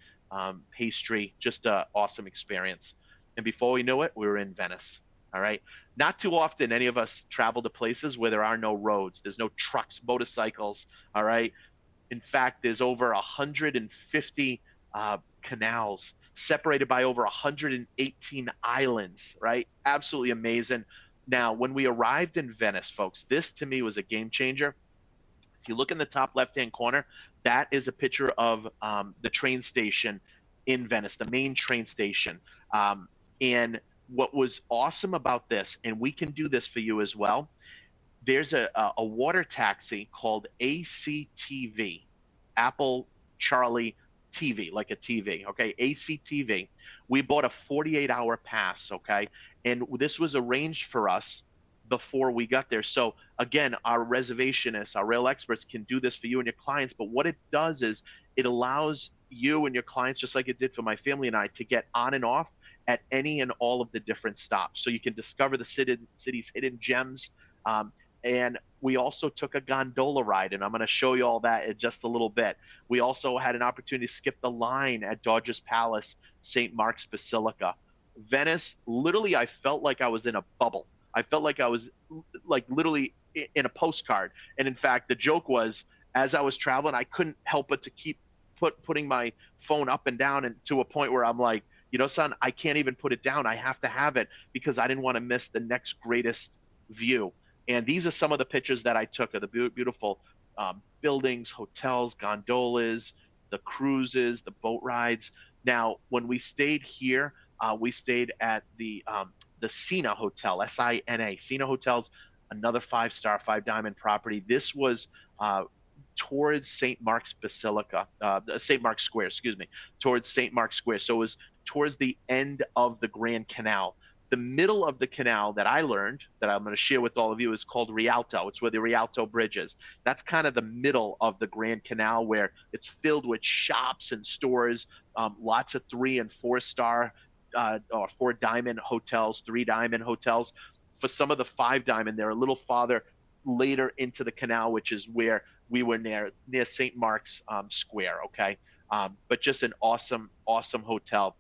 pastry, just an awesome experience. And before we knew it, we were in Venice. All right. Not too often any of us travel to places where there are no roads. There's no trucks, motorcycles. All right. In fact, there's over 150 canals separated by over 118 islands, right? Absolutely amazing. Now, when we arrived in Venice, folks, this to me was a game changer. If you look in the top left-hand corner, that is a picture of the train station in Venice, the main train station. And what was awesome about this, and we can do this for you as well, there's a water taxi called ACTV, Apple Charlie TV, like a TV, okay, ACTV. We bought a 48-hour pass, okay, and this was arranged for us before we got there. So again, our reservationists, our rail experts can do this for you and your clients, but what it does is it allows you and your clients, just like it did for my family and I, to get on and off at any and all of the different stops. So you can discover the city's hidden gems. And we also took a gondola ride, and I'm going to show you all that in just a little bit. We also had an opportunity to skip the line at Doge's Palace, St. Mark's Basilica. Venice, literally, I felt like I was in a bubble. I felt like I was like literally in a postcard. And in fact, the joke was, as I was traveling, I couldn't help but to keep putting my phone up and down, and to a point where I'm like, you know, son, I can't even put it down. I have to have it because I didn't want to miss the next greatest view. And these are some of the pictures that I took of the beautiful buildings, hotels, gondolas, the cruises, the boat rides. Now, when we stayed here, we stayed at the Sina Hotel, S-I-N-A. Sina Hotel's another five-star, five-diamond property. This was towards St. Mark's Basilica, St. Mark's Square, excuse me, towards St. Mark's Square. So it was towards the end of the Grand Canal. The middle of the canal that I learned, that I'm going to share with all of you, is called Rialto. It's where the Rialto Bridge is. That's kind of the middle of the Grand Canal, where it's filled with shops and stores, lots of 3- and 4-star or 4-diamond hotels, 3-diamond hotels. For some of the 5-diamond, they're a little farther later into the canal, which is where we were near St. Mark's Square, okay? But just an awesome, awesome hotel.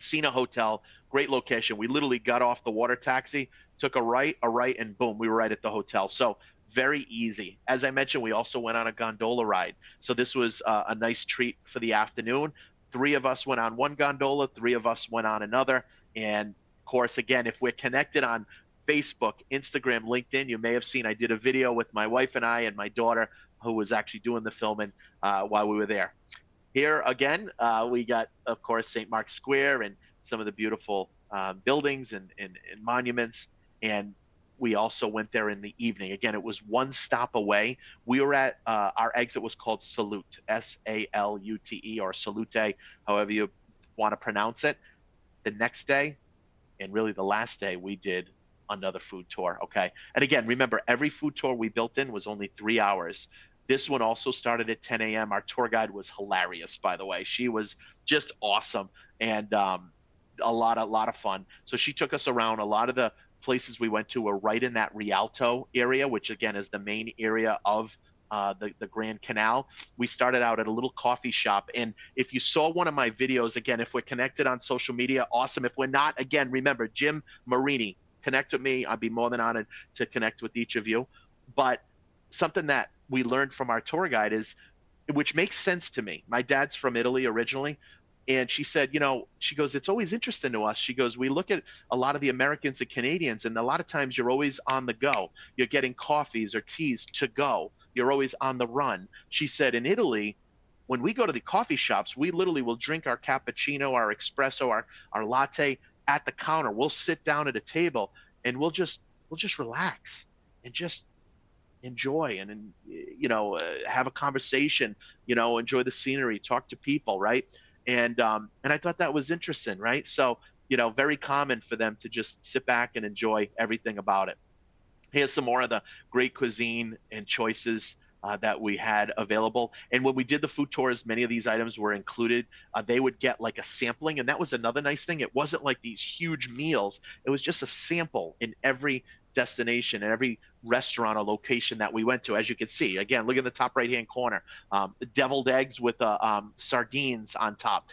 Sina Hotel, great location. We literally got off the water taxi, took a right, and boom, we were right at the hotel. So very easy. As I mentioned, we also went on a gondola ride. So this was a nice treat for the afternoon. 3 of us went on one gondola, 3 of us went on another. And of course, again, if we're connected on Facebook, Instagram, LinkedIn, you may have seen I did a video with my wife and I and my daughter who was actually doing the filming while we were there. Here again, we got, of course, St. Mark's Square and some of the beautiful buildings and monuments. And we also went there in the evening. Again, it was one stop away. We were at our exit was called Salute, Salute, or Salute, however you want to pronounce it. The next day, and really the last day, we did another food tour. Okay. And again, remember, every food tour we built in was only 3 hours. This one also started at 10 a.m. Our tour guide was hilarious, by the way. She was just awesome and a lot of fun. So she took us around. A lot of the places we went to were right in that Rialto area, which again is the main area of the Grand Canal. We started out at a little coffee shop. And if you saw one of my videos, again, if we're connected on social media, awesome. If we're not, again, remember, Jim Marini, connect with me. I'd be more than honored to connect with each of you. But something that we learned from our tour guide is, which makes sense to me. My dad's from Italy originally. And she said, she goes, it's always interesting to us. She goes, we look at a lot of the Americans and Canadians, and a lot of times you're always on the go. You're getting coffees or teas to go. You're always on the run. She said, in Italy, when we go to the coffee shops, we literally will drink our cappuccino, our espresso, our latte at the counter. We'll sit down at a table and we'll just relax and just enjoy and have a conversation, enjoy the scenery, talk to people, right? And I thought that was interesting, right? So, very common for them to just sit back and enjoy everything about it. Here's some more of the great cuisine and choices that we had available. And when we did the food tours, many of these items were included. They would get like a sampling, and that was another nice thing. It wasn't like these huge meals. It was just a sample in every destination and every restaurant or location that we went to. As you can see, again, look in the top right hand corner, the deviled eggs with sardines on top.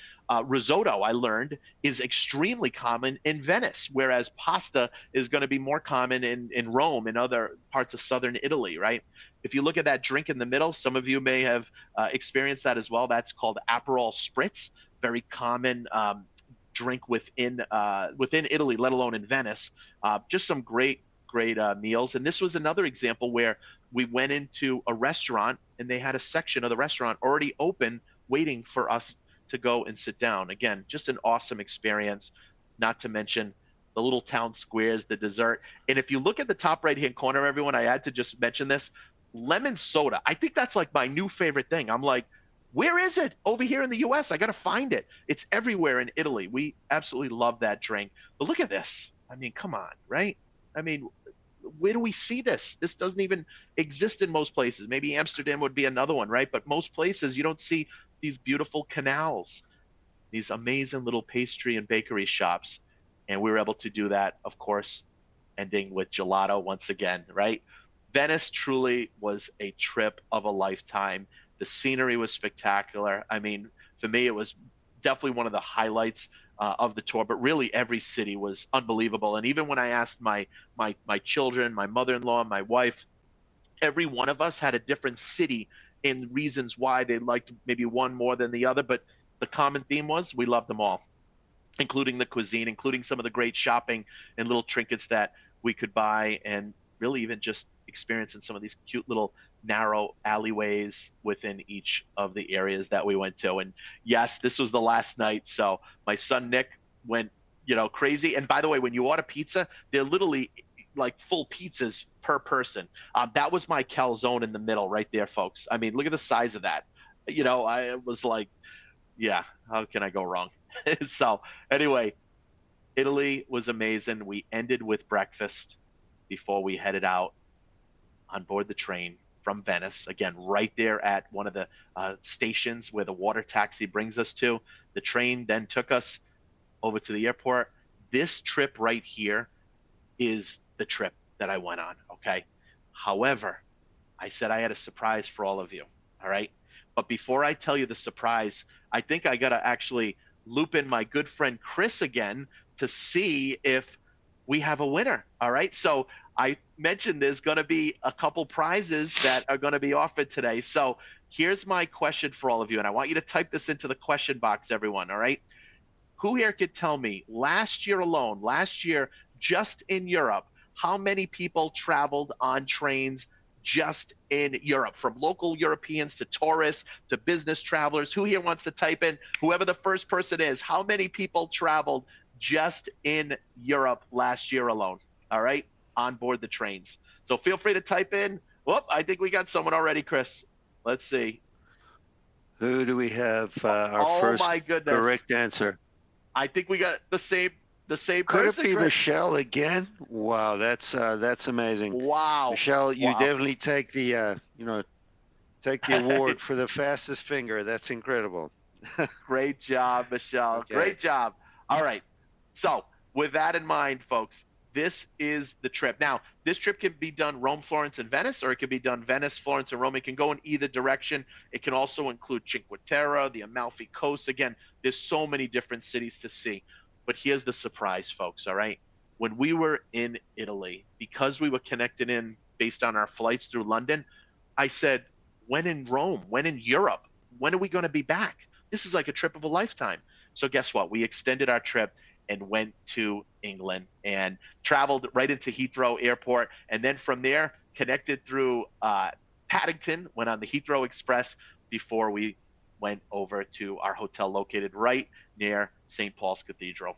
Risotto, I learned, is extremely common in Venice, whereas pasta is going to be more common in Rome and other parts of southern Italy, right? If you look at that drink in the middle, some of you may have experienced that as well. That's called Aperol Spritz, very common drink within Italy, let alone in Venice. Just some great meals. And this was another example where we went into a restaurant and they had a section of the restaurant already open waiting for us to go and sit down. Again, just an awesome experience, not to mention the little town squares, the dessert. And if you look at the top right hand corner, everyone, I had to just mention this, lemon soda. I think that's like my new favorite thing. I'm like, where is it over here in the US? I got to find it. It's everywhere in Italy. We absolutely love that drink. But look at this. I mean, come on, right? I mean, where do we see this? This doesn't even exist in most places. Maybe Amsterdam would be another one, right? But most places you don't see these beautiful canals, these amazing little pastry and bakery shops. And we were able to do that, of course, ending with gelato once again, right? Venice truly was a trip of a lifetime. The scenery was spectacular. I mean, for me, it was definitely one of the highlights of the tour, but really every city was unbelievable. And even when I asked my children, my mother-in-law, my wife, every one of us had a different city and reasons why they liked maybe one more than the other. But the common theme was we loved them all, including the cuisine, including some of the great shopping and little trinkets that we could buy, and really even just experiencing some of these cute little narrow alleyways within each of the areas that we went to. And yes, this was the last night. So my son, Nick, went, crazy. And by the way, when you order pizza, they're literally like full pizzas per person. That was my calzone in the middle right there, folks. I mean, look at the size of that. I was like, yeah, how can I go wrong? So anyway, Italy was amazing. We ended with breakfast before we headed out on board the train from Venice, again, right there at one of the stations where the water taxi brings us to. The train then took us over to the airport. This trip right here is the trip that I went on, okay? However, I said I had a surprise for all of you, all right? But before I tell you the surprise, I think I got to actually loop in my good friend Chris again to see if we have a winner, all right? So I mentioned there's going to be a couple prizes that are going to be offered today. So here's my question for all of you, and I want you to type this into the question box, everyone, all right? Who here could tell me, last year just in Europe, how many people traveled on trains just in Europe, from local Europeans to tourists to business travelers. Who here wants to type in, whoever the first person is, how many people traveled just in Europe last year alone? All right, on board the trains. So feel free to type in. Whoop, I think we got someone already, Chris. Let's see. Who do we have? Our Oh first my goodness. correct answer. I think we got the same Could person. it be Chris? Michelle again? Wow, that's amazing. Wow. Michelle, you Wow. definitely take the take the award for the fastest finger. That's incredible. Great job, Michelle. Okay. Great job. All right. So with that in mind, folks, this is the trip. Now, this trip can be done Rome, Florence, and Venice, or it can be done Venice, Florence, and Rome. It can go in either direction. It can also include Cinque Terre, the Amalfi Coast. Again, there's so many different cities to see. But here's the surprise, folks, all right? When we were in Italy, because we were connected in based on our flights through London, I said, when in Rome, when in Europe, when are we going to be back? This is like a trip of a lifetime. So guess what? We extended our trip and went to England and traveled right into Heathrow Airport. And then from there, connected through Paddington, went on the Heathrow Express before we went over to our hotel located right near St. Paul's Cathedral,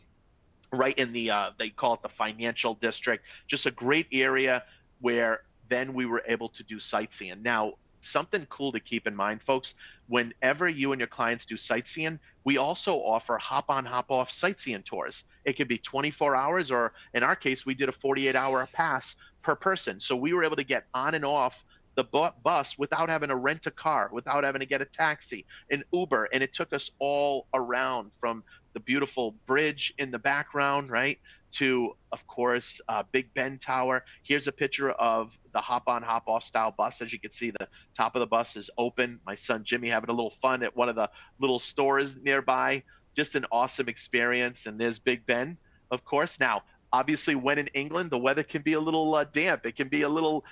right in the, they call it the financial district, just a great area where then we were able to do sightseeing. Now, something cool to keep in mind, folks, whenever you and your clients do sightseeing, we also offer hop-on, hop-off sightseeing tours. It could be 24 hours, or in our case, we did a 48-hour pass per person. So we were able to get on and off the bus without having to rent a car, without having to get a taxi, an Uber. And it took us all around, from the beautiful bridge in the background, right, to, of course, Big Ben Tower. Here's a picture of the hop-on, hop-off style bus. As you can see, the top of the bus is open. My son Jimmy having a little fun at one of the little stores nearby. Just an awesome experience. And there's Big Ben, of course. Now, obviously, when in England, the weather can be a little damp. It can be a little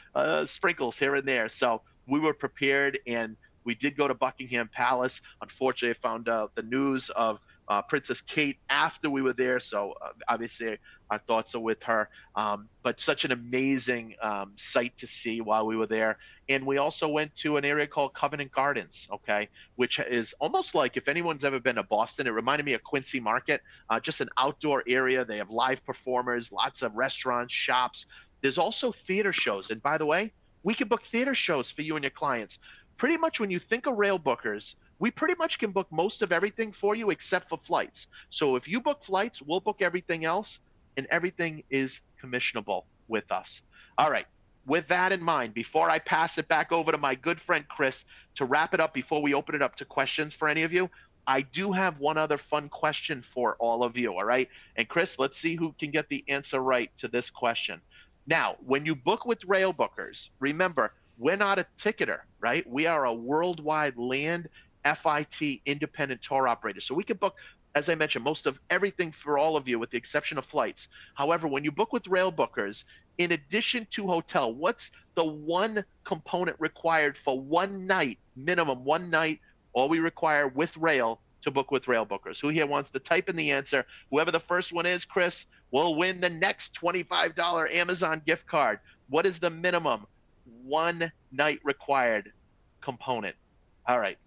sprinkles here and there. So we were prepared, and we did go to Buckingham Palace. Unfortunately, I found out the news of Princess Kate after we were there. So obviously, our thoughts are with her. But such an amazing sight to see while we were there. And we also went to an area called Covent Gardens, okay, which is almost like, if anyone's ever been to Boston, it reminded me of Quincy Market, just an outdoor area. They have live performers, lots of restaurants, shops. There's also theater shows. And by the way, we can book theater shows for you and your clients. Pretty much when you think of Railbookers, we pretty much can book most of everything for you except for flights. So if you book flights, we'll book everything else, and everything is commissionable with us. All right. With that in mind, before I pass it back over to my good friend Chris to wrap it up before we open it up to questions for any of you, I do have one other fun question for all of you, all right? And Chris, let's see who can get the answer right to this question. Now, when you book with Railbookers, remember, we're not a ticketer, right? We are a worldwide land FIT independent tour operator. So we can book, as I mentioned, most of everything for all of you with the exception of flights. However, when you book with Railbookers, in addition to hotel, what's the one component required for one night, minimum one night, all we require with Rail to book with Railbookers? Who here wants to type in the answer? Whoever the first one is, Chris, will win the next $25 Amazon gift card. What is the minimum one night required component? All right.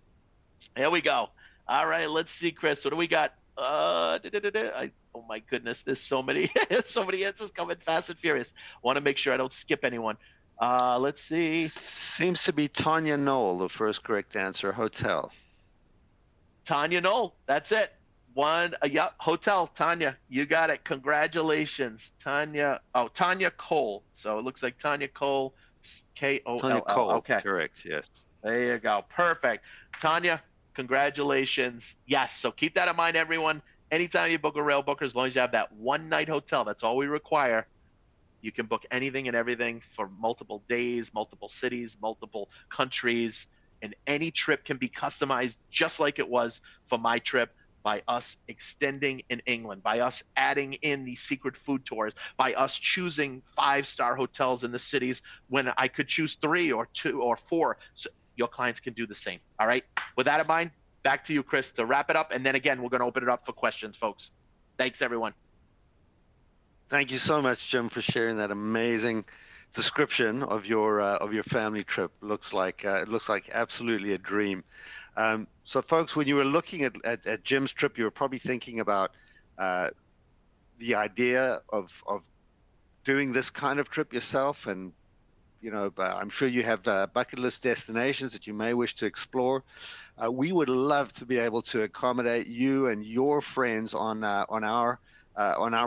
Here we go. All right, let's see, Chris. What do we got? Oh my goodness, there's so many, so many answers coming fast and furious. Want to make sure I don't skip anyone. Let's see. Seems to be Tanya Knoll, the first correct answer. Hotel. Tanya Knoll, that's it. One, yeah, hotel. Tanya, you got it. Congratulations, Tanya. Oh, Tanya Cole. So it looks like Tanya Cole, K-O-L-L. Tanya Cole. Okay, Correct. Yes. there you go. Perfect. Tanya, congratulations. Yes, so keep that in mind, everyone. Anytime you book a Railbooker, as long as you have that one night hotel, that's all we require. You can book anything and everything for multiple days, multiple cities, multiple countries, and any trip can be customized just like it was for my trip, by us extending in England, by us adding in the secret food tours, by us choosing 5-star hotels in the cities when I could choose 3 or 2 or 4. So your clients can do the same. All right. With that in mind, back to you, Chris, to wrap it up. And then again, we're going to open it up for questions, folks. Thanks, everyone. Thank you so much, Jim, for sharing that amazing description of your family trip. Looks like it looks like absolutely a dream. So, folks, when you were looking at Jim's trip, you were probably thinking about uh, the idea of doing this kind of trip yourself, and I'm sure you have bucket list destinations that you may wish to explore. We would love to be able to accommodate you and your friends on our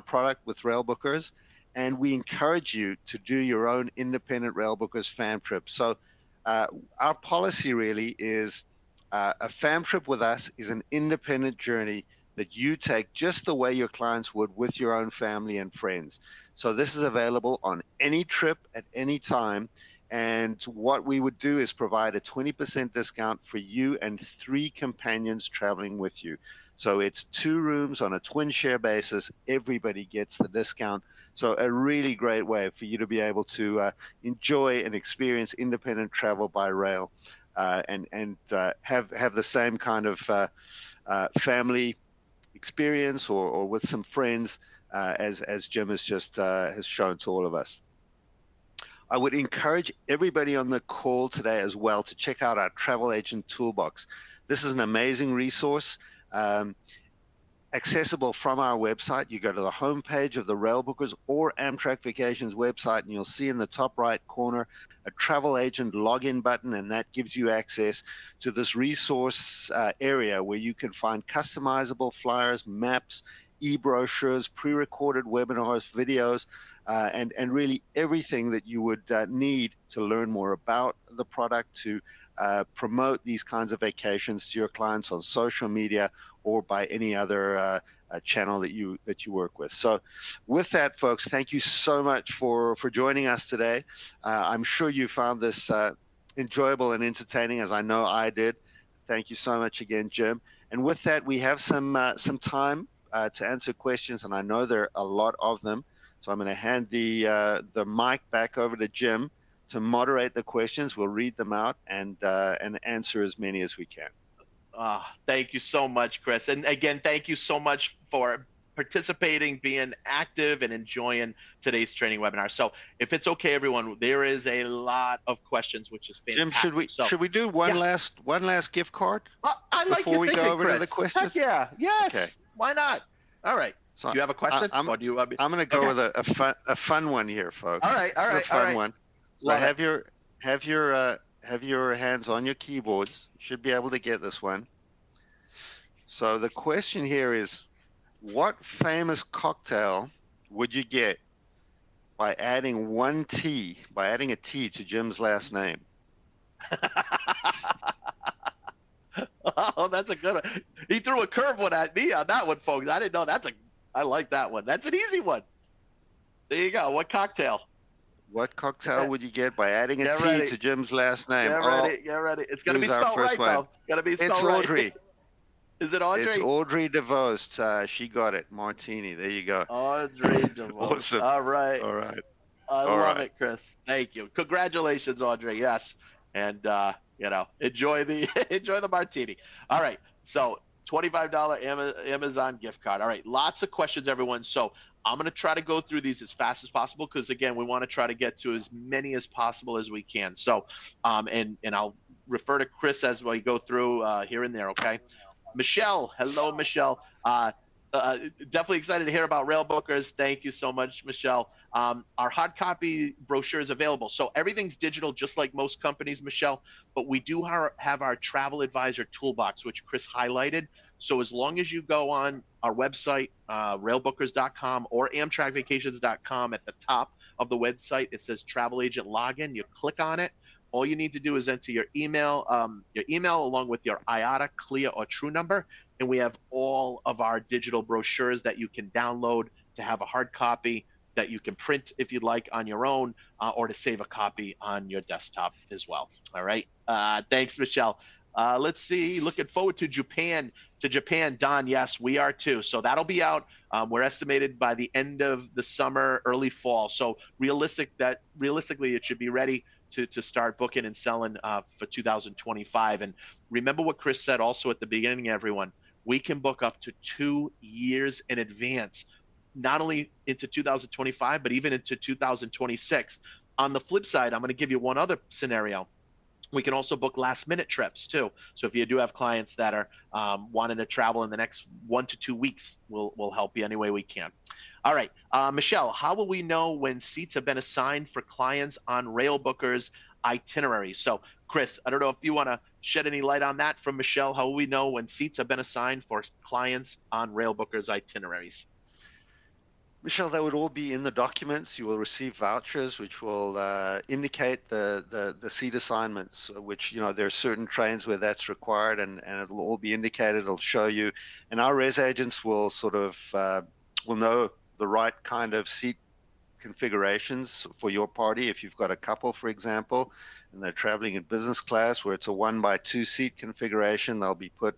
product with Railbookers, and we encourage you to do your own independent Railbookers fam trip. So uh, our policy really is a fam trip with us is an independent journey that you take just the way your clients would with your own family and friends. So this is available on any trip at any time. And what we would do is provide a 20% discount for you and 3 companions traveling with you. So it's 2 rooms on a twin share basis. Everybody gets the discount. So a really great way for you to be able to enjoy and experience independent travel by rail, and have the same kind of family experience or with some friends as Jim has just has shown to all of us. I would encourage everybody on the call today as well to check out our Travel Agent Toolbox. This is an amazing resource, accessible from our website. You go to the homepage of the Railbookers or Amtrak Vacations website, and you'll see in the top right corner a Travel Agent login button, and that gives you access to this resource area where you can find customizable flyers, maps, e-brochures, pre-recorded webinars, videos, and really everything that you would need to learn more about the product, to promote these kinds of vacations to your clients on social media or by any other channel that you work with. So with that, folks, thank you so much for joining us today. I'm sure you found this enjoyable and entertaining, as I know I did. Thank you so much again, Jim. And with that, we have some time to answer questions, and I know there are a lot of them. So I'm going to hand the mic back over to Jim to moderate the questions. We'll read them out and answer as many as we can. Thank you so much, Chris. And again, thank you so much for participating, being active, and enjoying today's training webinar. So if it's okay, everyone, there is a lot of questions, which is fantastic. Jim, should we do one last gift card I like before we thinking, go over Chris. to the questions? Heck yeah, yes. Okay. Why not? All right. So do you have a question? I'm going to go with a fun one here, folks. All right, a fun one. So have your hands on your keyboards. You should be able to get this one. So the question here is, what famous cocktail would you get by adding a T to Jim's last name? Oh, that's a good one. He threw a curve one at me on that one, folks. I didn't know I like that one. That's an easy one. There you go. What cocktail? What cocktail would you get by adding a T to Jim's last name? Get ready. It's going to be spelled right, though. It's going to be spelled right. It's Audrey. Is it Audrey? It's Audrey DeVost. She got it. Martini. There you go. Audrey DeVost. Awesome. All right. All right. I love it, Chris. Thank you. Congratulations, Audrey. Yes. And, enjoy the martini. All right. So $25 Amazon gift card. All right. Lots of questions, everyone. So I'm going to try to go through these as fast as possible because, again, we want to try to get to as many as possible as we can. So, and I'll refer to Chris as we go through here and there, okay? Michelle, hello, Michelle. Definitely excited to hear about Railbookers. Thank you so much, Michelle. Our hard copy brochure is available. So everything's digital, just like most companies, Michelle, but we do have our travel advisor toolbox, which Chris highlighted. So as long as you go on our website, railbookers.com or amtrakvacations.com, at the top of the website, it says travel agent login. You click on it. All you need to do is enter your email along with your IATA, CLIA, or True number, and we have all of our digital brochures that you can download to have a hard copy that you can print if you'd like on your own, or to save a copy on your desktop as well. All right. Thanks, Michelle. Let's see. Looking forward to Japan. Don, yes, we are too. So that'll be out. We're estimated by the end of the summer, early fall. So realistically, it should be ready to start booking and selling for 2025. And remember what Chris said also at the beginning, everyone. We can book up to 2 years in advance, not only into 2025, but even into 2026. On the flip side, I'm going to give you one other scenario. We can also book last minute trips too. So if you do have clients that are wanting to travel in the next 1 to 2 weeks, we'll help you any way we can. All right, Michelle, how will we know when seats have been assigned for clients on Railbookers itineraries? So Chris, I don't know if you want to shed any light on that from Michelle. How will we know when seats have been assigned for clients on Railbookers itineraries? Michelle, that would all be in the documents. You will receive vouchers which will indicate the seat assignments, which, there are certain trains where that's required, and it'll all be indicated. It'll show you. And our res agents will sort of will know the right kind of seat configurations for your party. If you've got a couple, for example, and they're traveling in business class where it's a 1 by 2 seat configuration, they'll be put,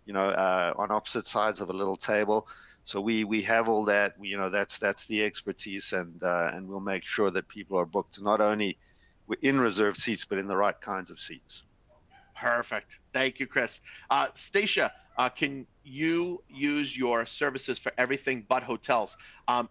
on opposite sides of a little table. So we have all that. That's the expertise, and we'll make sure that people are booked not only in reserved seats but in the right kinds of seats. Perfect. Thank you, Chris. Stacia, can you use your services for everything but hotels?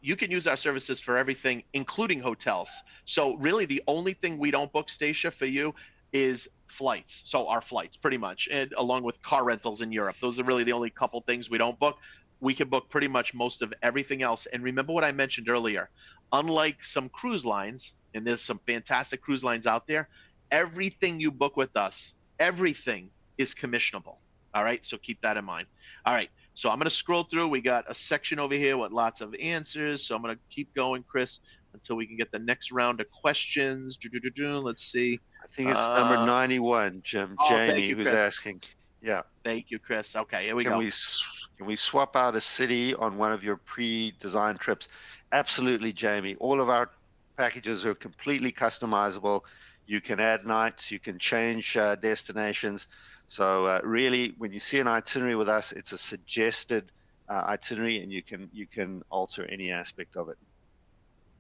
You can use our services for everything, including hotels. So really, the only thing we don't book, Stacia, for you is flights. So our flights, pretty much, and along with car rentals in Europe. Those are really the only couple things we don't book. We can book pretty much most of everything else. And remember what I mentioned earlier, unlike some cruise lines, and there's some fantastic cruise lines out there, everything you book with us, everything is commissionable. All right, so keep that in mind. All right, so I'm going to scroll through. We got a section over here with lots of answers. So I'm going to keep going, Chris, until we can get the next round of questions. Let's see. I think it's number 91, Jim. Oh, thank Jamie, you, who's Chris. asking. Yeah. Thank you, Chris. Okay, here we go. Can we swap out a city on one of your pre-designed trips? Absolutely, Jamie. All of our packages are completely customizable. You can add nights, you can change destinations. So really, when you see an itinerary with us, it's a suggested itinerary, and you can alter any aspect of it.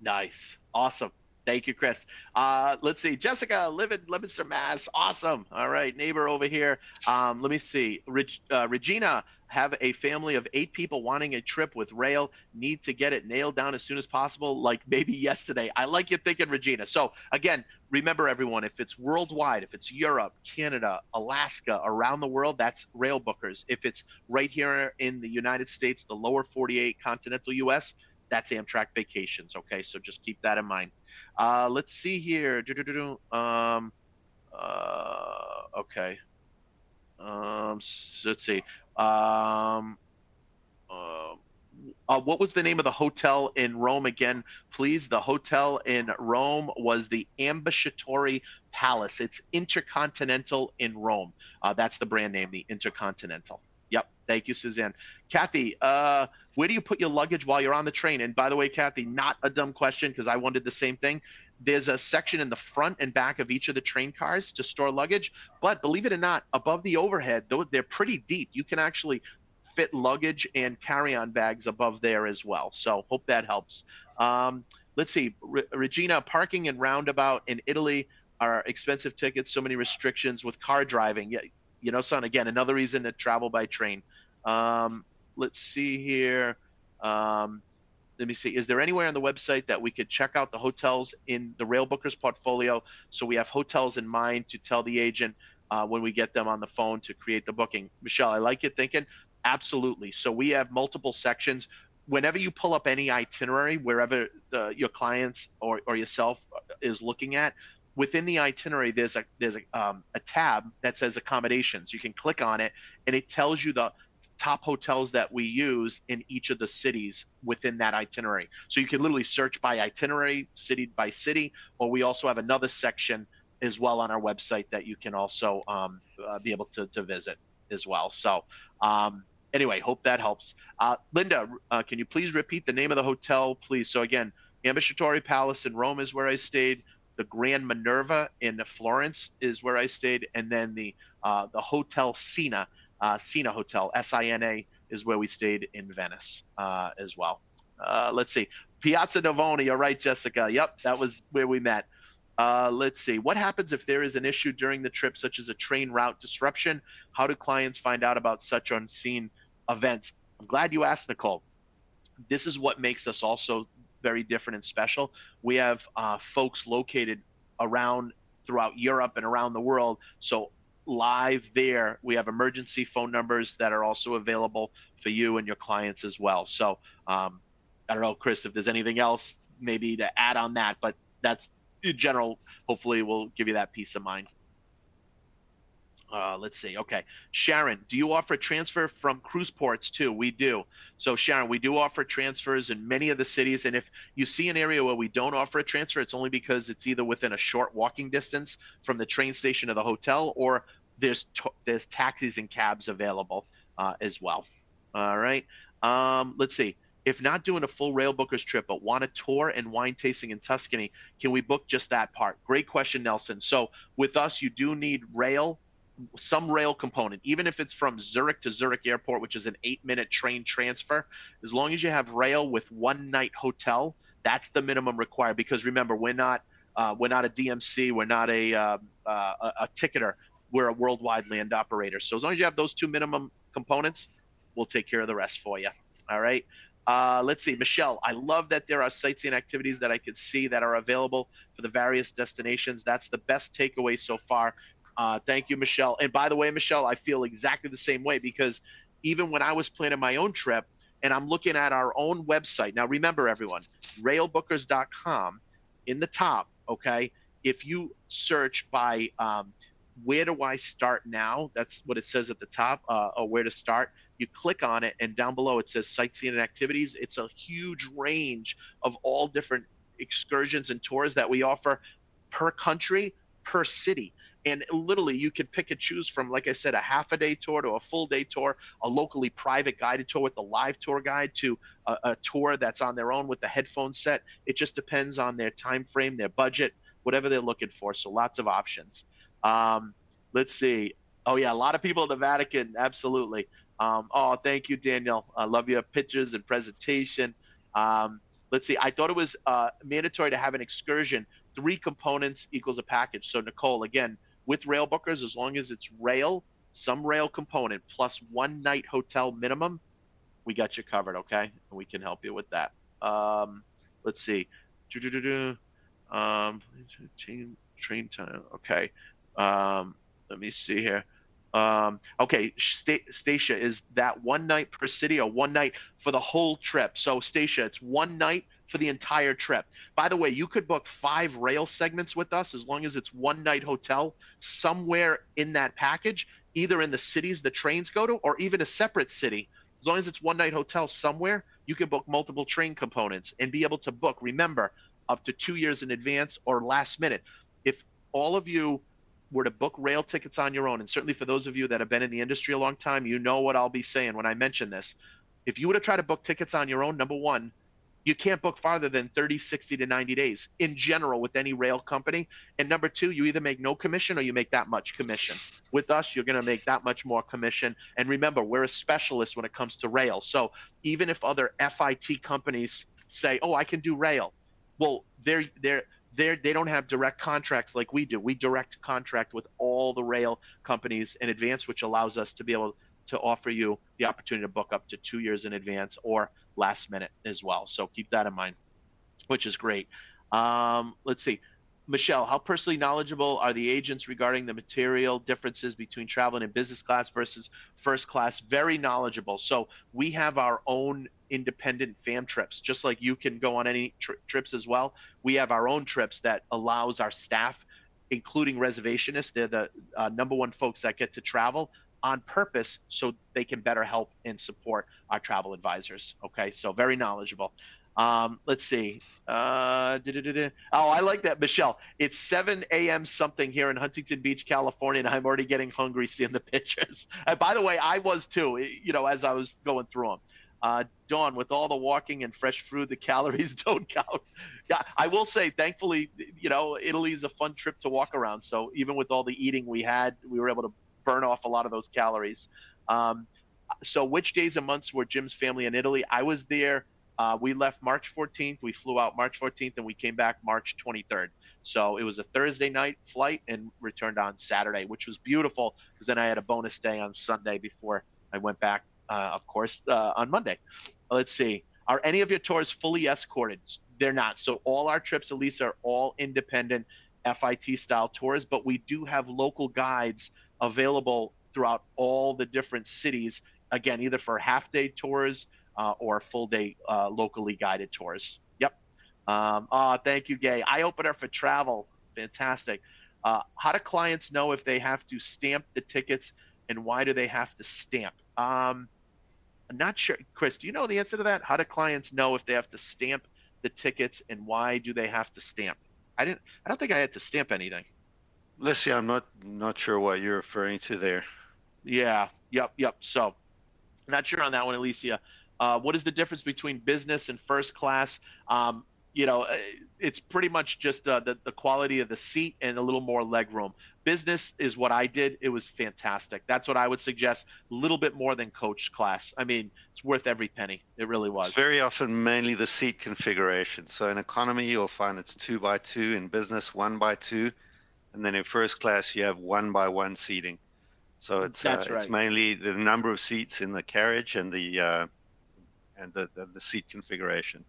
Nice. Awesome. Thank you, Chris. Let's see. Jessica, live in Leominster, Mass. Awesome. All right. Neighbor over here. Let me see. Regina, have a family of 8 people wanting a trip with rail. Need to get it nailed down as soon as possible, like maybe yesterday. I like you thinking, Regina. So again, remember everyone, if it's worldwide, if it's Europe, Canada, Alaska, around the world, that's Railbookers. If it's right here in the United States, the lower 48 continental US, that's Amtrak Vacations. Okay, so just keep that in mind. Let's see here. Okay. So let's see. What was the name of the hotel in Rome again, please? The hotel in Rome was the Ambasciatori Palace. It's Intercontinental in Rome. That's the brand name, the Intercontinental. Yep. Thank you, Suzanne. Kathy, where do you put your luggage while you're on the train? And by the way, Kathy, not a dumb question, because I wondered the same thing. There's a section in the front and back of each of the train cars to store luggage. But believe it or not, above the overhead, though, they're pretty deep. You can actually fit luggage and carry-on bags above there as well. So hope that helps. Let's see. Regina, parking and roundabout in Italy are expensive tickets, so many restrictions with car driving. Yeah, son, again, another reason to travel by train. Let's see here. Let me see. Is there anywhere on the website that we could check out the hotels in the Railbookers portfolio, so we have hotels in mind to tell the agent when we get them on the phone to create the booking? Michelle, I like you thinking. Absolutely. So we have multiple sections. Whenever you pull up any itinerary, wherever your clients or yourself is looking at, within the itinerary, there's a tab that says accommodations. You can click on it, and it tells you the top hotels that we use in each of the cities within that itinerary. So you can literally search by itinerary, city by city, or we also have another section as well on our website that you can also be able to visit as well. So anyway, hope that helps. Linda, can you please repeat the name of the hotel, please? So again, Ambasciatori Palace in Rome is where I stayed. The Grand Minerva in Florence is where I stayed, and then the Hotel Sina, Sina Hotel, S-I-N-A, is where we stayed in Venice as well. Let's see, Piazza Navona. You're right, Jessica. Yep, that was where we met. Let's see, what happens if there is an issue during the trip, such as a train route disruption? How do clients find out about such unseen events? I'm glad you asked, Nicole. This is what makes us also very different and special. We have folks located around throughout Europe and around the world. So live there, we have emergency phone numbers that are also available for you and your clients as well. So I don't know, Chris, if there's anything else maybe to add on that, but that's in general, hopefully will give you that peace of mind. Let's see. Okay. Sharon, do you offer transfer from cruise ports too? We do. So Sharon, we do offer transfers in many of the cities. And if you see an area where we don't offer a transfer, it's only because it's either within a short walking distance from the train station to the hotel, or there's taxis and cabs available as well. All right. Let's see. If not doing a full Railbookers trip, but want a tour and wine tasting in Tuscany, can we book just that part? Great question, Nelson. So with us, you do need some rail component, even if it's from Zurich to Zurich Airport, which is an 8-minute train transfer. As long as you have rail with 1-night hotel, that's the minimum required. Because remember, we're not a DMC, we're not a ticketer, we're a worldwide land operator. So as long as you have those 2 minimum components, we'll take care of the rest for you. All right. Let's see, Michelle, I love that there are sightseeing activities that I could see that are available for the various destinations. That's the best takeaway so far. Thank you, Michelle. And by the way, Michelle, I feel exactly the same way, because even when I was planning my own trip and I'm looking at our own website, now remember everyone, railbookers.com in the top, okay, if you search by where do I start now, that's what it says at the top, or where to start, you click on it and down below it says sightseeing and activities. It's a huge range of all different excursions and tours that we offer per country, per city. And literally, you can pick and choose from, like I said, a half-a-day tour to a full-day tour, a locally private guided tour with the live tour guide, to a tour that's on their own with the headphone set. It just depends on their time frame, their budget, whatever they're looking for. So lots of options. Let's see. Oh, yeah, a lot of people in the Vatican. Absolutely. Oh, thank you, Daniel. I love your pictures and presentation. Let's see. I thought it was mandatory to have an excursion. 3 components equals a package. So, Nicole, again, with Railbookers, as long as it's rail, some rail component, plus 1-night hotel minimum, we got you covered, okay? And we can help you with that. Let's see. Train time, okay. Let me see here. Okay, Stacia, is that 1 night per city or 1 night for the whole trip? So, Stacia, it's 1 night for the entire trip. By the way, you could book 5 rail segments with us as long as it's 1-night hotel somewhere in that package, either in the cities the trains go to or even a separate city. As long as it's 1-night hotel somewhere, you can book multiple train components and be able to book, remember, up to 2 years in advance or last minute. If all of you were to book rail tickets on your own, and certainly for those of you that have been in the industry a long time, you know what I'll be saying when I mention this. If you were to try to book tickets on your own, number one, you can't book farther than 30, 60 to 90 days in general with any rail company. And number two, you either make no commission or you make that much commission. With us, you're going to make that much more commission. And remember, we're a specialist when it comes to rail. So even if other FIT companies say, oh, I can do rail, well, they don't have direct contracts like we do. We direct contract with all the rail companies in advance, which allows us to be able to offer you the opportunity to book up to 2 years in advance or last minute as well. So keep that in mind, which is great. Let's see. Michelle, how personally knowledgeable are the agents regarding the material differences between traveling in business class versus first class? Very knowledgeable. So we have our own independent fam trips, just like you can go on any trips as well. We have our own trips that allows our staff, including reservationists, they're the number one folks that get to travel on purpose so they can better help and support our travel advisors. Okay, so very knowledgeable. Let's see. Oh, I like that, Michelle. It's 7 a.m. something here in Huntington Beach, California, and I'm already getting hungry seeing the pictures. And by the way, I was too, as I was going through them. Dawn, with all the walking and fresh fruit, the calories don't count. Yeah, I will say, thankfully, Italy is a fun trip to walk around. So even with all the eating we had, we were able to burn off a lot of those calories. So which days and months were Jim's family in Italy? I was there. We left March 14th. We flew out March 14th, and we came back March 23rd. So it was a Thursday night flight and returned on Saturday, which was beautiful because then I had a bonus day on Sunday before I went back, of course, on Monday. Let's see. Are any of your tours fully escorted? They're not. So all our trips, Elisa, are all independent FIT style tours, but we do have local guides available throughout all the different cities. Again, either for half-day tours or full-day locally guided tours. Yep. Oh, thank you, Gay. Eye opener for travel. Fantastic. How do clients know if they have to stamp the tickets, and why do they have to stamp? I'm not sure. Chris, do you know the answer to that? How do clients know if they have to stamp the tickets, and why do they have to stamp? I don't think I had to stamp anything. Listen, I'm not sure what you're referring to there. Yeah. Yep. So not sure on that one, Alicia. What is the difference between business and first class? You know, it's pretty much just the quality of the seat and a little more leg room. Business is what I did. It was fantastic. That's what I would suggest. A little bit more than coach class. I mean, it's worth every penny. It really It's was. very often mainly the seat configuration. So in economy, you'll find it's 2x2. In business, 1x2, and then in first class, you have 1x1 seating. So That's it's right. mainly the number of seats in the carriage and the seat configuration.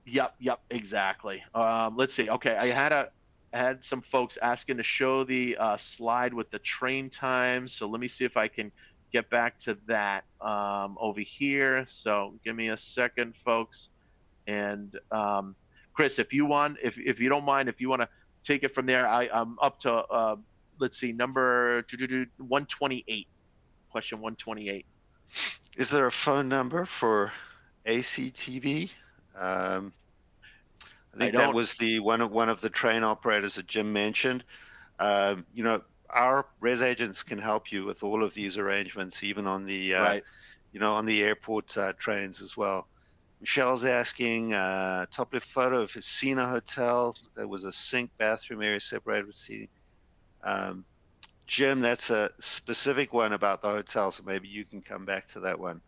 Yep, exactly. Let's see. Okay, I had some folks asking to show the slide with the train times. So let me see if I can get back to that over here. So give me a second, folks. And Chris, if you want, if you don't mind, if you want to take it from there, I'm up to let's see, number 128. Question 128. Is there a phone number for ACTV? I I think that don't. was the one of the train operators that Jim mentioned. You know, our res agents can help you with all of these arrangements, even on the Right. on the airport trains as well. Michelle's asking top left photo of Hasina Hotel. There was a sink bathroom area separated with seating. Um, Jim, that's a specific one about the hotel, so maybe you can come back to that one.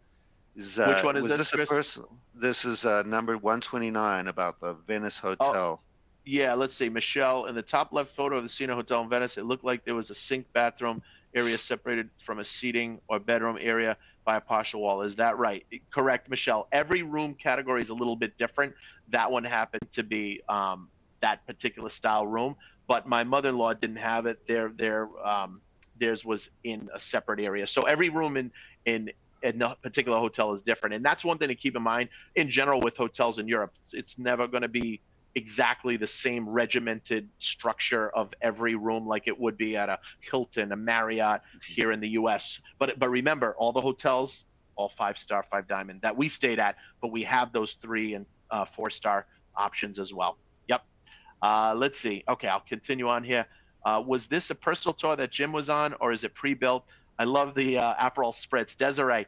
Which one is Was this, this a Chris? person? This is number 129 about the Venice Oh, Hotel. yeah, let's see. Michelle, in the top left photo of the Cena Hotel in Venice, it looked like there was a sink bathroom area separated from a seating or bedroom area by a partial wall. Is that right? Correct, Michelle. Every room category is a little bit different. That one happened to be that particular style room, but my mother-in-law didn't have it. Theirs was in a separate area. So every room in a particular hotel is different, and that's one thing to keep in mind. In general, with hotels in Europe, it's never going to be exactly the same regimented structure of every room like it would be at a Hilton, a Marriott here in the US. But remember, all the hotels, all 5-star, 5 diamond that we stayed at, but we have those 3 and 4-star options as well. Yep. Let's see. Okay, I'll continue on here. Was this a personal tour that Jim was on, or is it pre-built? I love the Aperol spritz. Desiree,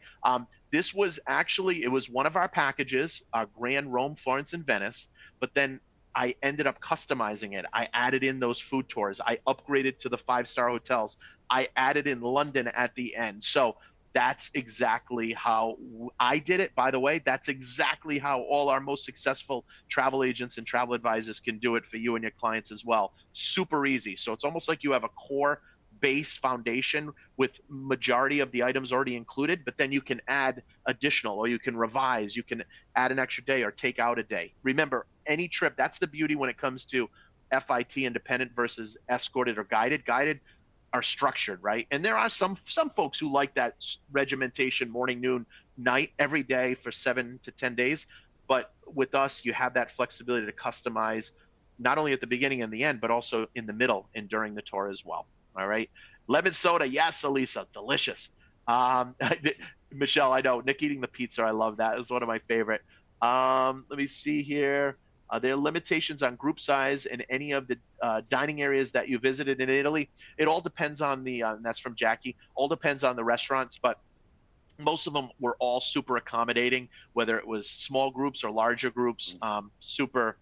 this was actually, it was one of our packages, our Grand Rome, Florence, and Venice, but then I ended up customizing it. I added in those food tours. I upgraded to the 5-star hotels. I added in London at the end. So that's exactly how I did it. By the way, that's exactly how all our most successful travel agents and travel advisors can do it for you and your clients as well. Super easy. So it's almost like you have a core base foundation with majority of the items already included, but then you can add additional, or you can revise, you can add an extra day or take out a day. Remember, any trip, that's the beauty when it comes to FIT independent versus escorted or guided. Guided are structured, right? And there are some folks who like that regimentation, morning, noon, night, every day for 7 to 10 days. But with us, you have that flexibility to customize not only at the beginning and the end, but also in the middle and during the tour as well. All right. Lemon soda. Yes, Elisa. Delicious. Michelle, I know. Nick eating the pizza. I love that. It was one of my favorite. Let me see here. There are limitations on group size in any of the dining areas that you visited in Italy. It all depends on the, and that's from Jackie, all depends on the restaurants, but most of them were all super accommodating, whether it was small groups or larger groups, super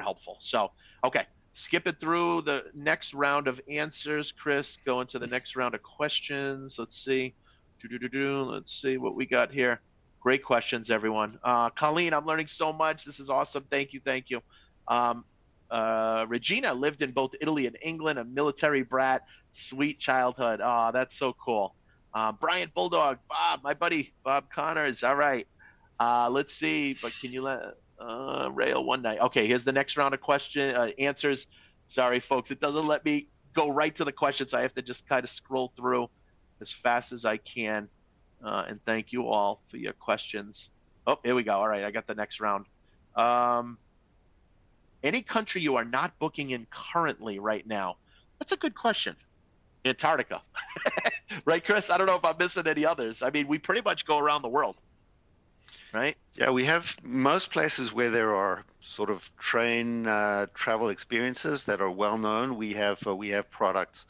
helpful. So, okay, skip it through the next round of answers, Chris, go into the next round of questions. Let's see. Let's see what we got here. Great questions, everyone. Colleen, I'm learning so much. This is awesome. Thank you. Thank you. Regina lived in both Italy and England, a military brat, sweet childhood. Oh, that's so cool. Brian Bulldog, Bob, my buddy, Bob Connors. All right. Let's see, but can you let Rail one night. Okay, here's the next round of answers. Sorry, folks, it doesn't let me go right to the questions. I have to just kind of scroll through as fast as I can. And thank you all for your questions. Oh, here we go. All right, I got the next round. Any country you are not booking in currently right now? That's a good question. Antarctica. Right, Chris? I don't know if I'm missing any others. I mean, we pretty much go around the world, right? Yeah, we have most places where there are sort of train travel experiences that are well known. We have products.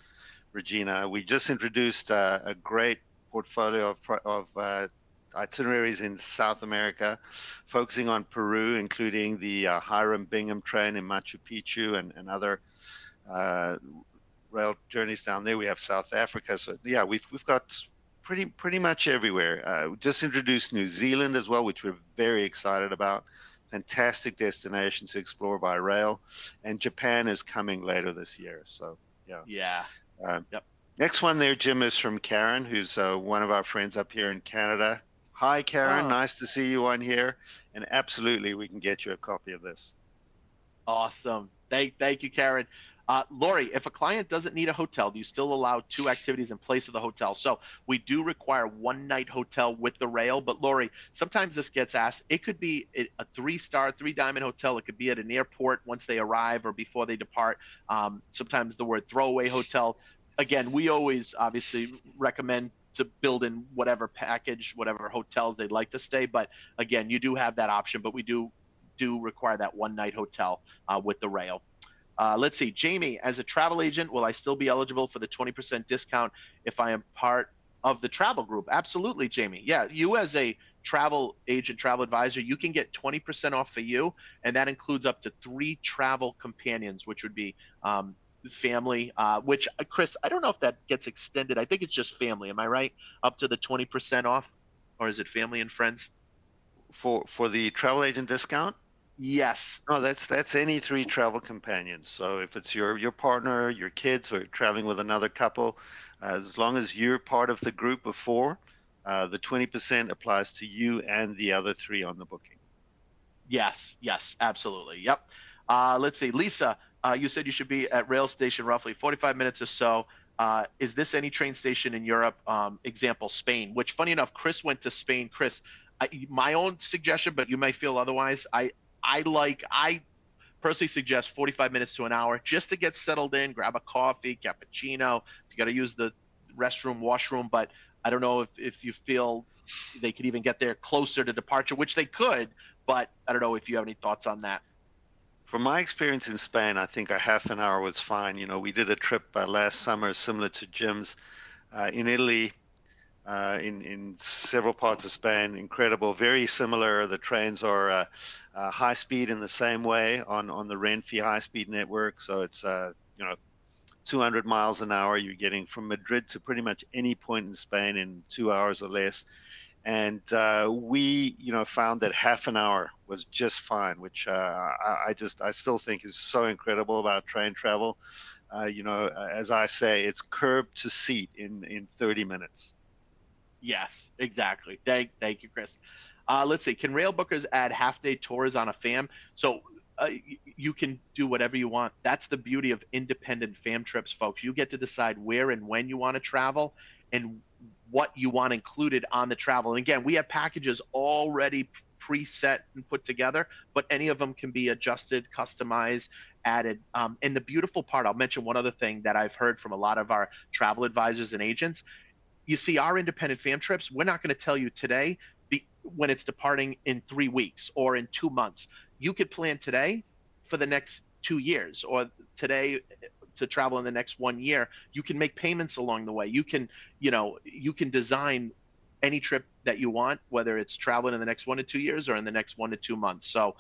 Regina, we just introduced a great portfolio of itineraries in South America, focusing on Peru, including the Hiram Bingham train in Machu Picchu and other uh, rail journeys down there. We have South Africa. So yeah, we've got pretty much everywhere. We just introduced New Zealand as well, which we're very excited about. Fantastic destination to explore by rail, and Japan is coming later this year. So yeah. Yeah. Yep. Next one there, Jim, is from Karen, who's one of our friends up here in Canada. Hi, Karen. Oh, Nice to see you on here. And absolutely, we can get you a copy of this. awesome. Thank you, Karen. Lori, if a client doesn't need a hotel, do you still allow 2 activities in place of the hotel? So we do require 1-night hotel with the rail, but Lori, sometimes this gets asked. It could be a 3-star, 3-diamond hotel. It could be at an airport once they arrive or before they depart. Sometimes the word throwaway hotel. Again, we always obviously recommend to build in whatever package, whatever hotels they'd like to stay. But again, you do have that option, but we do require that 1-night hotel with the rail. Let's see, Jamie, as a travel agent, will I still be eligible for the 20% discount if I am part of the travel group? Absolutely, Jamie. Yeah, you as a travel agent, travel advisor, you can get 20% off for you, and that includes up to 3 travel companions, which would be family, which, Chris, I don't know if that gets extended. I think it's just family. Am I right? Up to the 20% off, or is it family and friends? For the travel agent discount? Yes. No, that's any 3 travel companions. So if it's your partner, your kids, or you're traveling with another couple, as long as you're part of the group of 4, the 20% applies to you and the other 3 on the booking. Yes, yes, absolutely. Yep. Let's see. Lisa, you said you should be at rail station roughly 45 minutes or so. Is this any train station in Europe? Example, Spain, which funny enough, Chris went to Spain. Chris, my own suggestion, but you may feel otherwise. I personally suggest 45 minutes to an hour just to get settled in, grab a coffee, cappuccino. If you got to use the restroom, washroom, but I don't know if you feel they could even get there closer to departure, which they could, but I don't know if you have any thoughts on that. From my experience in Spain, I think a half an hour was fine. You know, we did a trip last summer similar to Jim's in Italy, in several parts of Spain. Incredible, very similar. The trains are high speed in the same way on the Renfe high speed network. So it's 200 miles an hour. You're getting from Madrid to pretty much any point in Spain in 2 hours or less. And we, found that half an hour was just fine, which I still think is so incredible about train travel. As I say, it's curb to seat in 30 minutes. Yes, exactly. Thank you, Chris. Let's see. Can Railbookers add half-day tours on a FAM? So you can do whatever you want. That's the beauty of independent FAM trips, folks. You get to decide where and when you want to travel and what you want included on the travel. And again, we have packages already preset and put together, but any of them can be adjusted, customized, added. And the beautiful part, I'll mention one other thing that I've heard from a lot of our travel advisors and agents. You see, our independent fam trips, we're not going to tell you today when it's departing in 3 weeks or in 2 months. You could plan today for the next 2 years, or today to travel in the next 1 year. You can make payments along the way. You can design any trip that you want, whether it's traveling in the next 1 to 2 years or in the next 1 to 2 months. So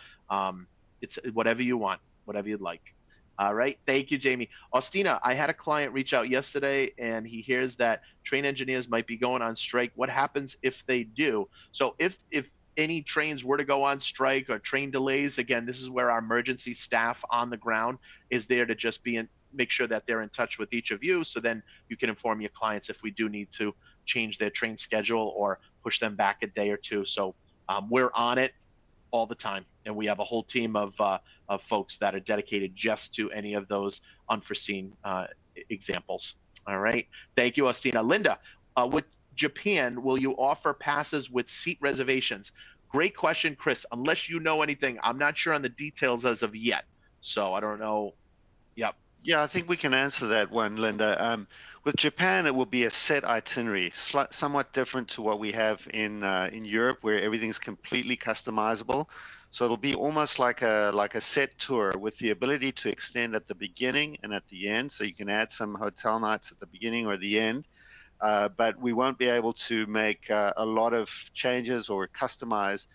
it's whatever you want, whatever you'd like. All right. Thank you, Jamie. Austina, I had a client reach out yesterday and he hears that train engineers might be going on strike. What happens if they do? So if any trains were to go on strike or train delays, again, this is where our emergency staff on the ground is there to just make sure that they're in touch with each of you. So then you can inform your clients if we do need to change their train schedule or push them back a day or two. So we're on it all the time, and we have a whole team of folks that are dedicated just to any of those unforeseen examples. All right, thank you, Ostina. Linda, with Japan, will you offer passes with seat reservations? Great question, Chris. Unless you know anything, I'm not sure on the details as of yet. So I don't know. Yep. Yeah, I think we can answer that one, Linda. With Japan, it will be a set itinerary, somewhat different to what we have in Europe, where everything's completely customizable. So it'll be almost like a set tour with the ability to extend at the beginning and at the end. So you can add some hotel nights at the beginning or the end, but we won't be able to make a lot of changes or customize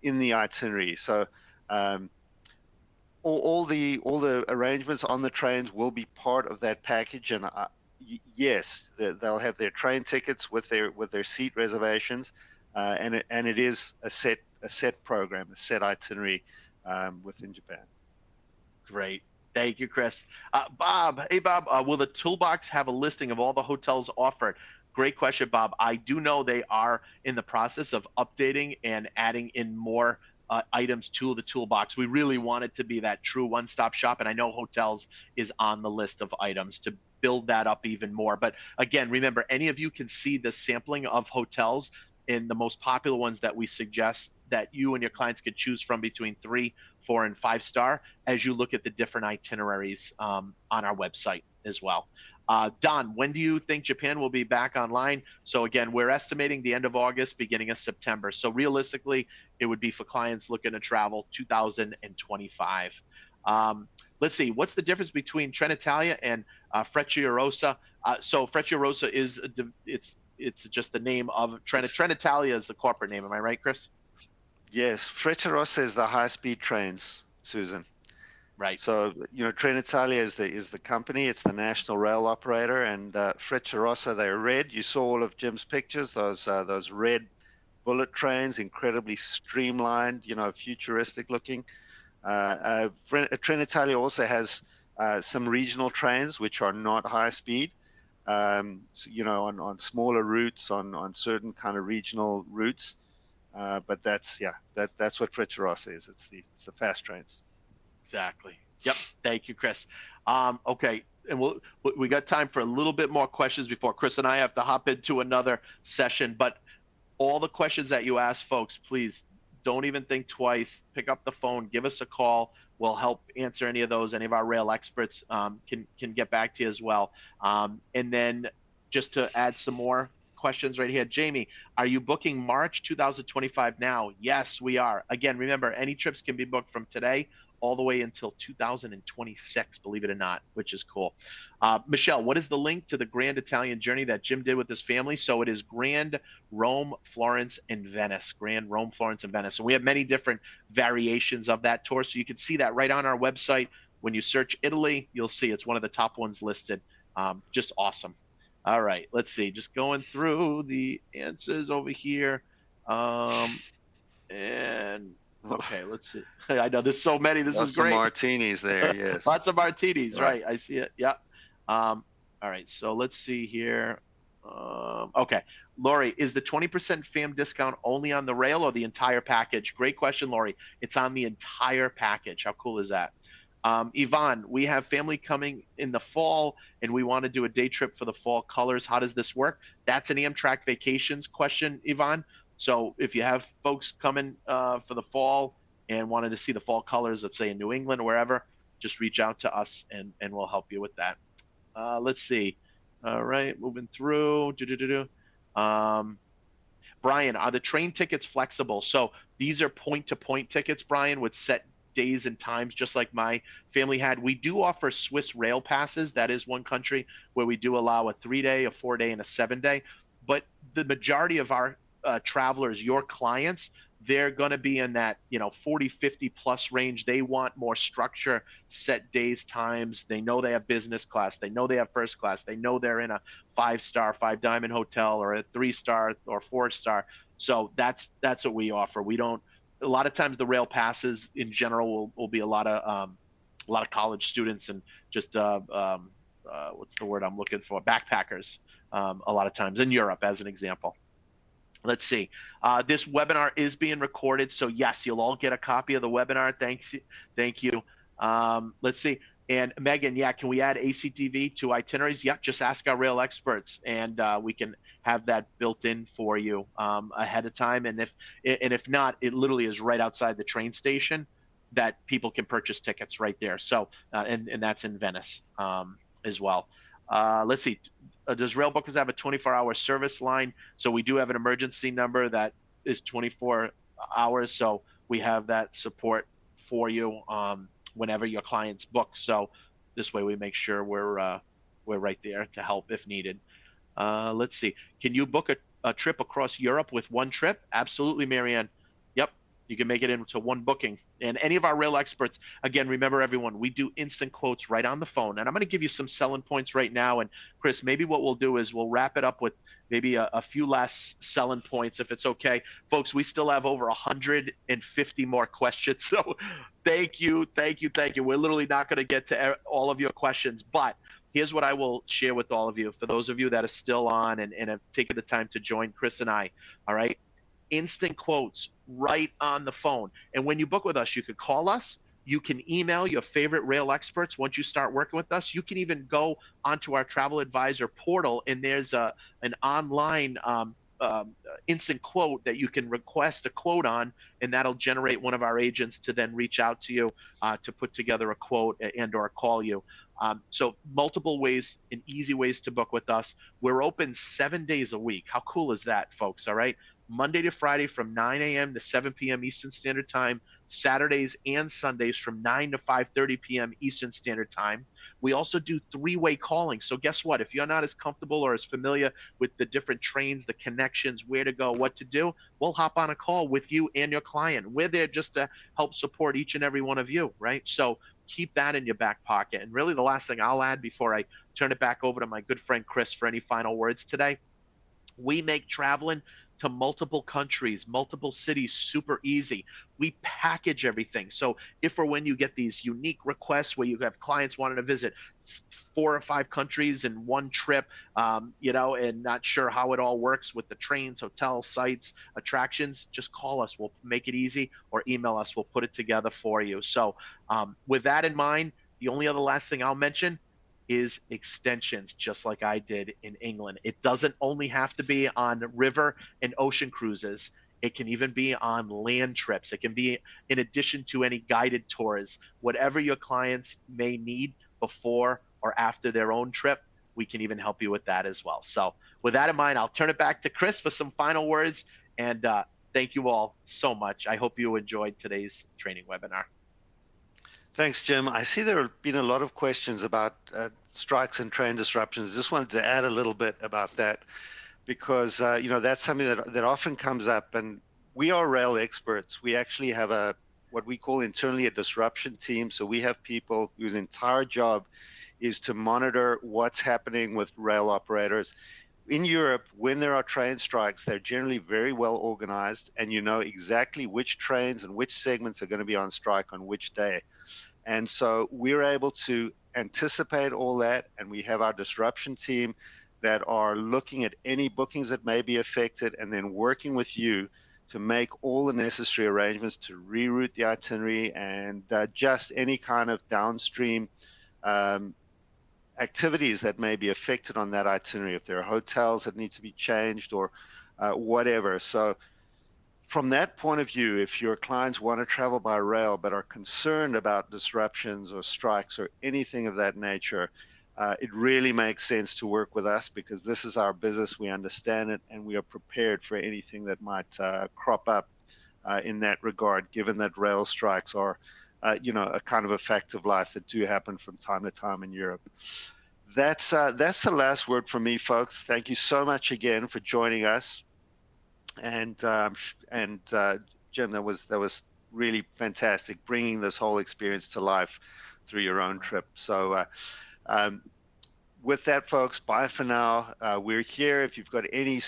in the itinerary. So um, all the arrangements on the trains will be part of that package, and yes, they'll have their train tickets with their seat reservations, and it is a set program, a set itinerary within Japan. Great. Thank you, Chris. Bob, hey, Bob, will the toolbox have a listing of all the hotels offered? Great question, Bob. I do know they are in the process of updating and adding in more items to the toolbox. We really want it to be that true one-stop shop, and I know hotels is on the list of items to build that up even more. But again, remember, any of you can see the sampling of hotels in the most popular ones that we suggest that you and your clients could choose from between 3, 4, and 5-star as you look at the different itineraries on our website as well. Don, when do you think Japan will be back online? So again, we're estimating the end of August, beginning of September. So realistically, it would be for clients looking to travel 2025. Let's see, what's the difference between Trenitalia and Frecciarossa? So Frecciarossa is it's just the name of Trenitalia is the corporate name. Am I right, Chris? Yes, Frecciarossa is the high-speed trains, Susan. Right. So, Trenitalia is the company, it's the national rail operator, and Frecciarossa, they're red. You saw all of Jim's pictures, those red bullet trains, incredibly streamlined, futuristic looking. Trenitalia also has some regional trains which are not high speed, on smaller routes, on certain kind of regional routes. But that's what Frecciarossa is. It's the fast trains. Exactly. Yep. Thank you, Chris. Okay, and we got time for a little bit more questions before Chris and I have to hop into another session. But all the questions that you ask, folks, please don't even think twice. Pick up the phone, give us a call. We'll help answer any of those. Any of our rail experts can get back to you as well. And then just to add some more questions right here, Jamie, are you booking March 2025 now? Yes, we are. Again, remember, any trips can be booked from today all the way until 2026, believe it or not, which is cool. Michelle, what is the link to the Grand Italian Journey that Jim did with his family? So it is Grand, Rome, Florence, and Venice. Grand, Rome, Florence, and Venice. And we have many different variations of that tour. So you can see that right on our website. When you search Italy, you'll see it's one of the top ones listed. Just awesome. All right, let's see. Just going through the answers over here. And okay, let's see. I know there's so many. This is great. Lots of martinis there, yes. Lots of martinis, right. I see it. Yeah. All right, so let's see here. Okay, Lori, is the 20% FAM discount only on the rail or the entire package? Great question, Lori. It's on the entire package. How cool is that? Yvonne, we have family coming in the fall and we want to do a day trip for the fall colors. How does this work? That's an Amtrak Vacations question, Yvonne. So if you have folks coming for the fall and wanted to see the fall colors, let's say in New England or wherever, just reach out to us and we'll help you with that. Let's see. All right, moving through. Brian, are the train tickets flexible? So these are point-to-point tickets, Brian, with set days and times, just like my family had. We do offer Swiss rail passes. That is one country where we do allow a 3-day, a 4-day, and a 7-day. But the majority of our travelers, your clients, they're going to be in that 40, 50 plus range. They want more structure, set days, times. They know they have business class. They know they have first class. They know they're in a 5-star, 5-diamond hotel or a 3-star or 4-star. So that's what we offer. We don't. A lot of times the rail passes in general will be a lot of college students and just what's the word I'm looking for? Backpackers. A lot of times in Europe, as an example. Let's see. This webinar is being recorded, so yes, you'll all get a copy of the webinar. Thanks, thank you. Let's see. And Megan, yeah, can we add ACTV to itineraries? Yeah, just ask our rail experts, and we can have that built in for you ahead of time. And if not, it literally is right outside the train station that people can purchase tickets right there. So and that's in Venice as well. Let's see. Does Railbookers have a 24-hour service line? So we do have an emergency number that is 24 hours. So we have that support for you whenever your clients book. So this way we make sure we're right there to help if needed. Let's see. Can you book a trip across Europe with one trip? Absolutely, Marianne. Yep. You can make it into one booking. And any of our rail experts, again, remember everyone, we do instant quotes right on the phone. And I'm going to give you some selling points right now. And Chris, maybe what we'll do is we'll wrap it up with maybe a few last selling points, if it's okay. Folks, we still have over 150 more questions. So thank you, thank you, thank you. We're literally not going to get to all of your questions, but here's what I will share with all of you. For those of you that are still on and have taken the time to join Chris and I, all right? Instant quotes right on the phone. And when you book with us, you could call us. You can email your favorite rail experts. Once you start working with us, you can even go onto our travel advisor portal, and there's an online instant quote that you can request a quote on, and that'll generate one of our agents to then reach out to you to put together a quote and or call you. So multiple ways and easy ways to book with us. We're open 7 days a week. How cool is that, folks? All right. Monday to Friday from 9 a.m. to 7 p.m. Eastern Standard Time, Saturdays and Sundays from 9 to 5:30 p.m. Eastern Standard Time. We also do three-way calling. So guess what? If you're not as comfortable or as familiar with the different trains, the connections, where to go, what to do, we'll hop on a call with you and your client. We're there just to help support each and every one of you, right? So keep that in your back pocket. And really the last thing I'll add before I turn it back over to my good friend Chris for any final words today, we make traveling to multiple countries, multiple cities super easy. We package everything. So if or when you get these unique requests where you have clients wanting to visit 4 or 5 countries in one trip, and not sure how it all works with the trains, hotels, sites, attractions, just call us. We'll make it easy, or email us. We'll put it together for you. So with that in mind, the only other last thing I'll mention is extensions, just like I did in England. It doesn't only have to be on river and ocean cruises. It can even be on land trips. It can be in addition to any guided tours. Whatever your clients may need before or after their own trip, we can even help you with that as well. So with that in mind, I'll turn it back to Chris for some final words. And thank you all so much. I hope you enjoyed today's training webinar. Thanks, Jim. I see there have been a lot of questions about strikes and train disruptions. Just wanted to add a little bit about that because, that's something that often comes up. And we are rail experts. We actually have what we call internally a disruption team. So we have people whose entire job is to monitor what's happening with rail operators. In Europe, when there are train strikes, they're generally very well organized, and you know exactly which trains and which segments are going to be on strike on which day. And so we're able to anticipate all that, and we have our disruption team that are looking at any bookings that may be affected and then working with you to make all the necessary arrangements to reroute the itinerary and just any kind of downstream activities that may be affected on that itinerary, if there are hotels that need to be changed or whatever. So from that point of view, if your clients want to travel by rail but are concerned about disruptions or strikes or anything of that nature, it really makes sense to work with us because this is our business. We understand it, and we are prepared for anything that might crop up in that regard, given that rail strikes are a kind of a fact of life that do happen from time to time in Europe. That's the last word from me, folks. Thank you so much again for joining us. And Jim, that was really fantastic, bringing this whole experience to life through your own trip. So with that, folks, bye for now. We're here. If you've got any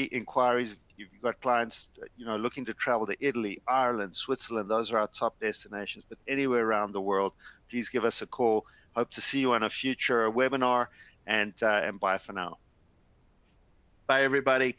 inquiries, if you've got clients, looking to travel to Italy, Ireland, Switzerland, those are our top destinations. But anywhere around the world, please give us a call. Hope to see you on a future webinar, and bye for now. Bye, everybody.